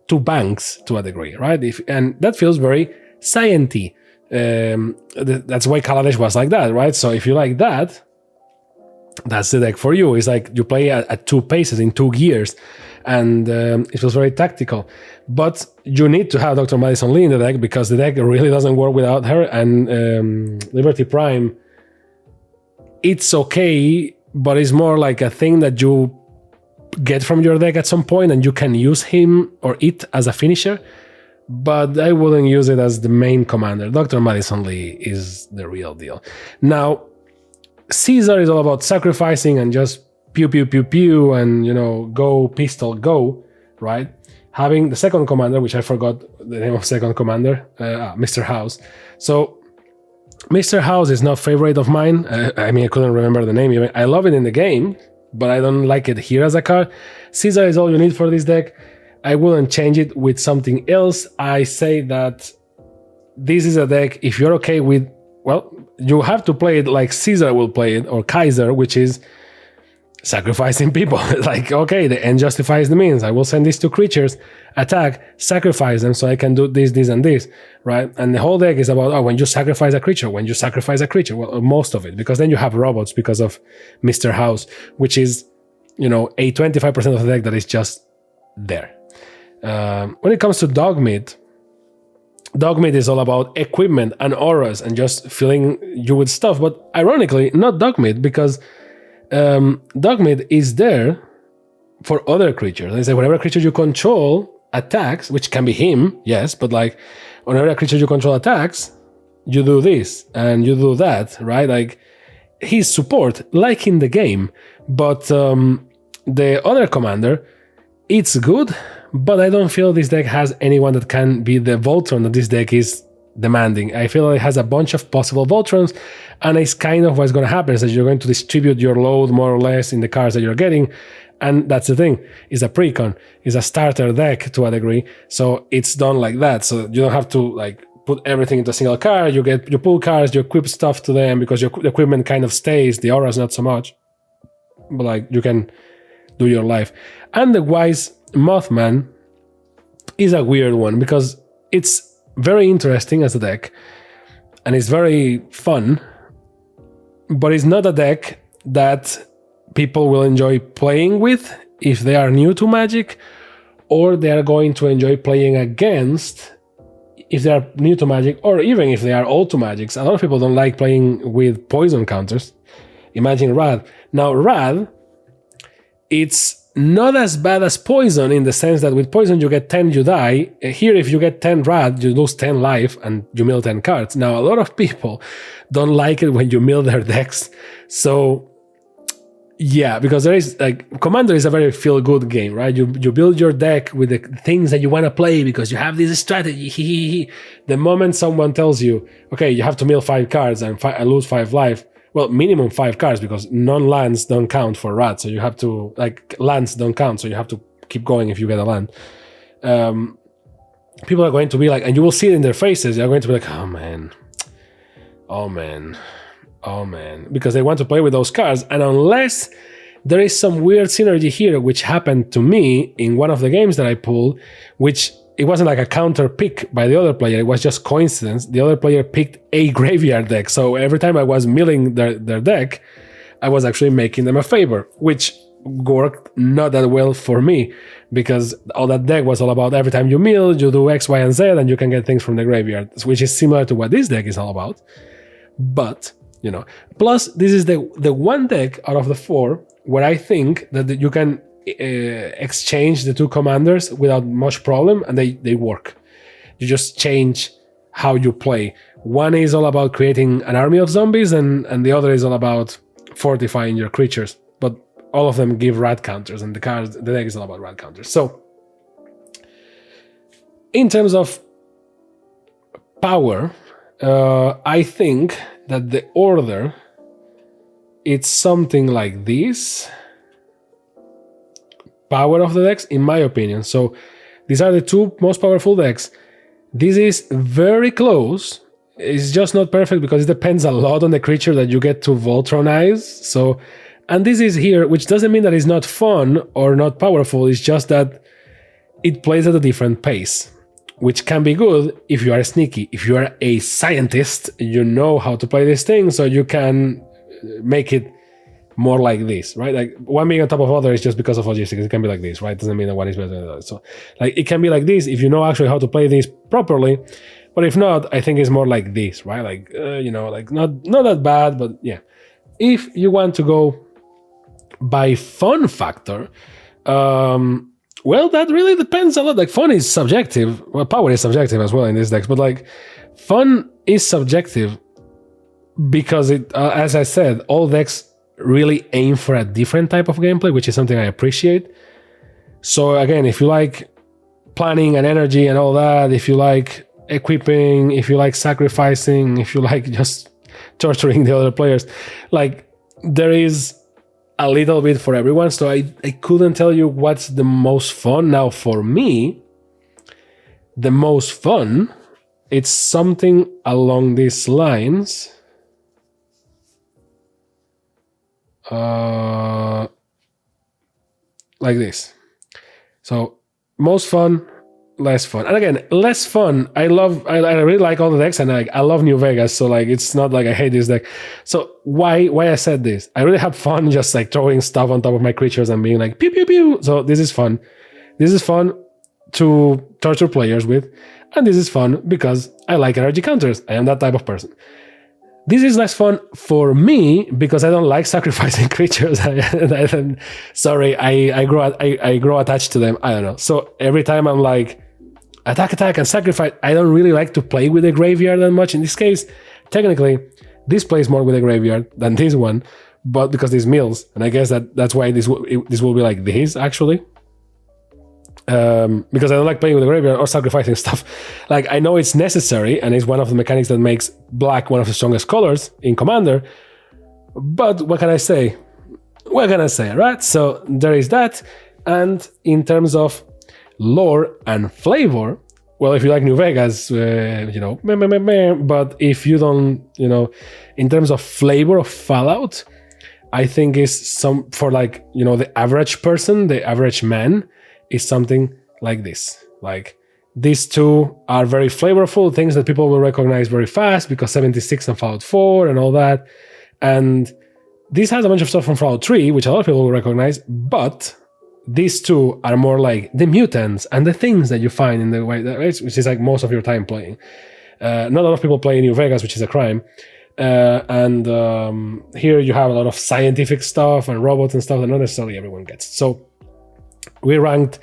2 banks to a degree, right? And that feels very science-y. That's why Kaladesh was like that, right? So if you like that, that's the deck for you. It's like you play at 2 paces, in 2 gears, and it feels very tactical. But you need to have Dr. Madison Lee in the deck, because the deck really doesn't work without her. And Liberty Prime, it's okay, but it's more like a thing that you get from your deck at some point, and you can use him or it as a finisher. But I wouldn't use it as the main commander. Dr. Madison Lee is the real deal. Now, Caesar is all about sacrificing and just pew, pew, pew, pew, and, go, pistol, go, right? Having the second commander, which I forgot the name of second commander, Mr. House. So Mr. House is not favorite of mine. I mean, I couldn't remember the name even. I love it in the game, but I don't like it here as a card. Caesar is all you need for this deck. I wouldn't change it with something else. I say that this is a deck, if you're okay with, well, you have to play it like Caesar will play it, or Kaiser, which is sacrificing people. Like, okay, the end justifies the means. I will send these two creatures, attack, sacrifice them so I can do this, this, and this, right? And the whole deck is about, when you sacrifice a creature, well, most of it, because then you have robots because of Mr. House, which is, a 25% of the deck that is just there. When it comes to Dogmeat is all about equipment and auras and just filling you with stuff, but ironically, not Dogmeat, because Dogmeat is there for other creatures. They say whatever creature you control attacks, which can be him, yes, but like whenever a creature you control attacks, you do this and you do that, right? Like he's support, like in the game, but the other commander, it's good, but I don't feel this deck has anyone that can be the Voltron that this deck is demanding. I feel it has a bunch of possible Voltrons, and it's kind of what's going to happen is that you're going to distribute your load more or less in the cards that you're getting, and that's the thing. It's a precon, it's a starter deck to a degree, so it's done like that. So you don't have to like put everything into a single card. You pull cards, you equip stuff to them because your equipment kind of stays. The auras not so much, but like you can do your life. And the Wise Mothman is a weird one because it's very interesting as a deck and it's very fun, but it's not a deck that people will enjoy playing with if they are new to Magic, or they are going to enjoy playing against if they are new to Magic, or even if they are old to Magic. A lot of people don't like playing with poison counters. Imagine Rad. Now Rad, it's not as bad as poison in the sense that with poison you get 10, you die. Here, if you get 10 Rad, you lose 10 life and you mill 10 cards. Now, a lot of people don't like it when you mill their decks. So, yeah, because there is, like, Commander is a very feel-good game, right? You build your deck with the things that you want to play because you have this strategy. The moment someone tells you, okay, you have to mill 5 cards and lose 5 life, well, minimum 5 cards because non-lands don't count for Rad. So you have to, like, lands don't count. So you have to keep going if you get a land. People are going to be like, and you will see it in their faces. They're going to be like, oh man. Because they want to play with those cards. And unless there is some weird synergy here, which happened to me in one of the games that I pulled, which it wasn't like a counter pick by the other player. It was just coincidence. The other player picked a graveyard deck. So every time I was milling their deck, I was actually making them a favor, which worked not that well for me because all that deck was all about every time you mill, you do X, Y, and Z, and you can get things from the graveyard, which is similar to what this deck is all about. But, plus this is the one deck out of the 4 where I think that you can exchange the 2 commanders without much problem, and they work. You just change how you play. One is all about creating an army of zombies, and the other is all about fortifying your creatures. But all of them give Rad counters, and the deck is all about Rad counters. So, in terms of power, I think that the order, it's something like this. Power of the decks, in my opinion. So these are the 2 most powerful decks. This is very close. It's just not perfect because it depends a lot on the creature that you get to Voltronize. So, and this is here, which doesn't mean that it's not fun or not powerful. It's just that it plays at a different pace, which can be good if you are sneaky. If you are a scientist, you know how to play this thing, so you can make it more like this, right? Like one being on top of other is just because of logistics. It can be like this, right? It doesn't mean that one is better than the other. So like it can be like this if you know actually how to play this properly. But if not, I think it's more like this, right? Like, like not that bad, but yeah. If you want to go by fun factor, well, that really depends a lot. Like fun is subjective. Well, power is subjective as well in these decks, but like fun is subjective because it, as I said, all decks really aim for a different type of gameplay, which is something I appreciate. So again, if you like planning and energy and all that, if you like equipping, if you like sacrificing, if you like just torturing the other players. Like, there is a little bit for everyone, so I couldn't tell you what's the most fun. Now, for me, the most fun, it's something along these lines. Like this. So, most fun, less fun. And again, less fun. I really like all the decks, and I love New Vegas. So like, it's not like I hate this deck. So why I said this? I really have fun just like throwing stuff on top of my creatures and being like pew pew pew. So this is fun. This is fun to torture players with, and this is fun because I like energy counters. I am that type of person. This is less fun for me because I don't like sacrificing creatures. Sorry, I grow attached to them. I don't know. So every time I'm like, attack, and sacrifice, I don't really like to play with the graveyard that much. In this case, technically, this plays more with the graveyard than this one, but because this mills, and I guess that's why this will be like this, actually. Because I don't like playing with the graveyard or sacrificing stuff. Like, I know it's necessary, and it's one of the mechanics that makes black one of the strongest colors in Commander, but what can I say? Right? So there is that, and in terms of lore and flavor, well, if you like New Vegas, but if you don't, in terms of flavor of Fallout, I think is for like, the average person, the average man, is something like this. Like, these two are very flavorful, things that people will recognize very fast because 76 and Fallout 4 and all that. And this has a bunch of stuff from Fallout 3, which a lot of people will recognize, but these two are more like the mutants and the things that you find in the way, which is like most of your time playing. Not a lot of people play New Vegas, which is a crime. And here you have a lot of scientific stuff and robots and stuff that not necessarily everyone gets. So we ranked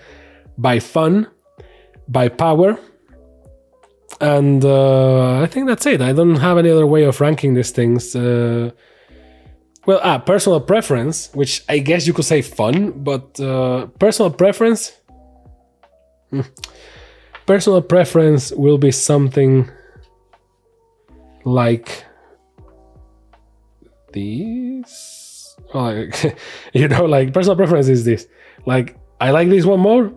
by fun, by power, and I think that's it. I don't have any other way of ranking these things. Personal preference, which I guess you could say fun, but personal preference will be something like this. Like, like personal preference is this. Like, I like this one more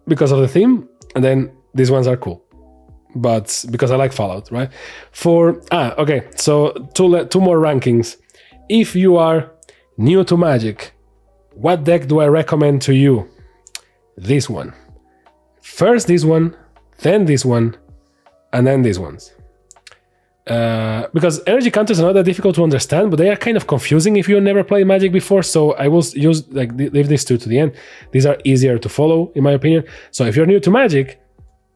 because of the theme, and then these ones are cool, but because I like Fallout, right? So two more rankings. If you are new to Magic, what deck do I recommend to you? This one. First this one, then this one, and then these ones. Because energy counters are not that difficult to understand, but they are kind of confusing if you never played Magic before, so I will leave these two to the end. These are easier to follow, in my opinion. So if you're new to Magic,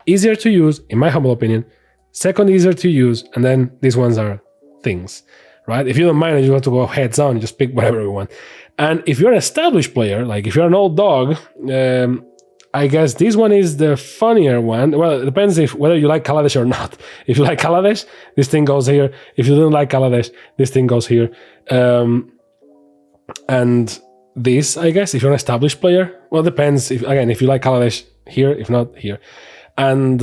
easier to use, in my humble opinion. Second, easier to use, and then these ones are things, right? If you don't mind and you want to go heads on, just pick whatever you want. And if you're an established player, like if you're an old dog, I guess this one is the funnier one. Well, it depends whether you like Kaladesh or not. If you like Kaladesh, this thing goes here. If you don't like Kaladesh, this thing goes here. And this, I guess, if you're an established player, well, it depends. If you like Kaladesh, here. If not, here. And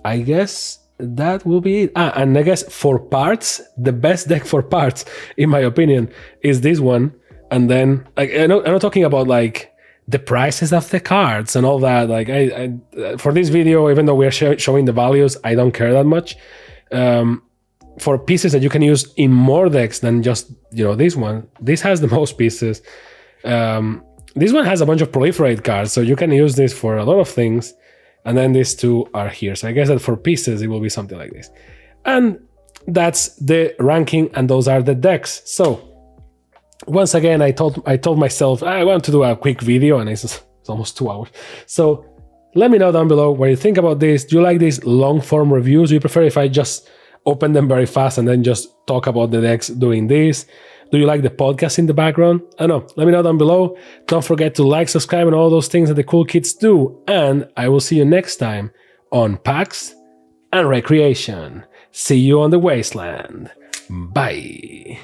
I guess that will be it. And I guess for parts, the best deck for parts, in my opinion, is this one. And then, like, I'm not talking about like the prices of the cards and all that. Like, I for this video, even though we're showing the values, I don't care that much. For pieces that you can use in more decks than just, this one. This has the most pieces. This one has a bunch of proliferate cards, so you can use this for a lot of things. And then these two are here. So I guess that for pieces, it will be something like this. And that's the ranking, and those are the decks. So once again, I told myself I want to do a quick video, and it's almost 2 hours. So let me know down below what you think about this. Do you like these long form reviews? Do you prefer if I just open them very fast and then just talk about the decks doing this? Do you like the podcast in the background? I don't know. Let me know down below. Don't forget to like, subscribe, and all those things that the cool kids do. And I will see you next time on PAX and Recreation. See you on the wasteland. Bye.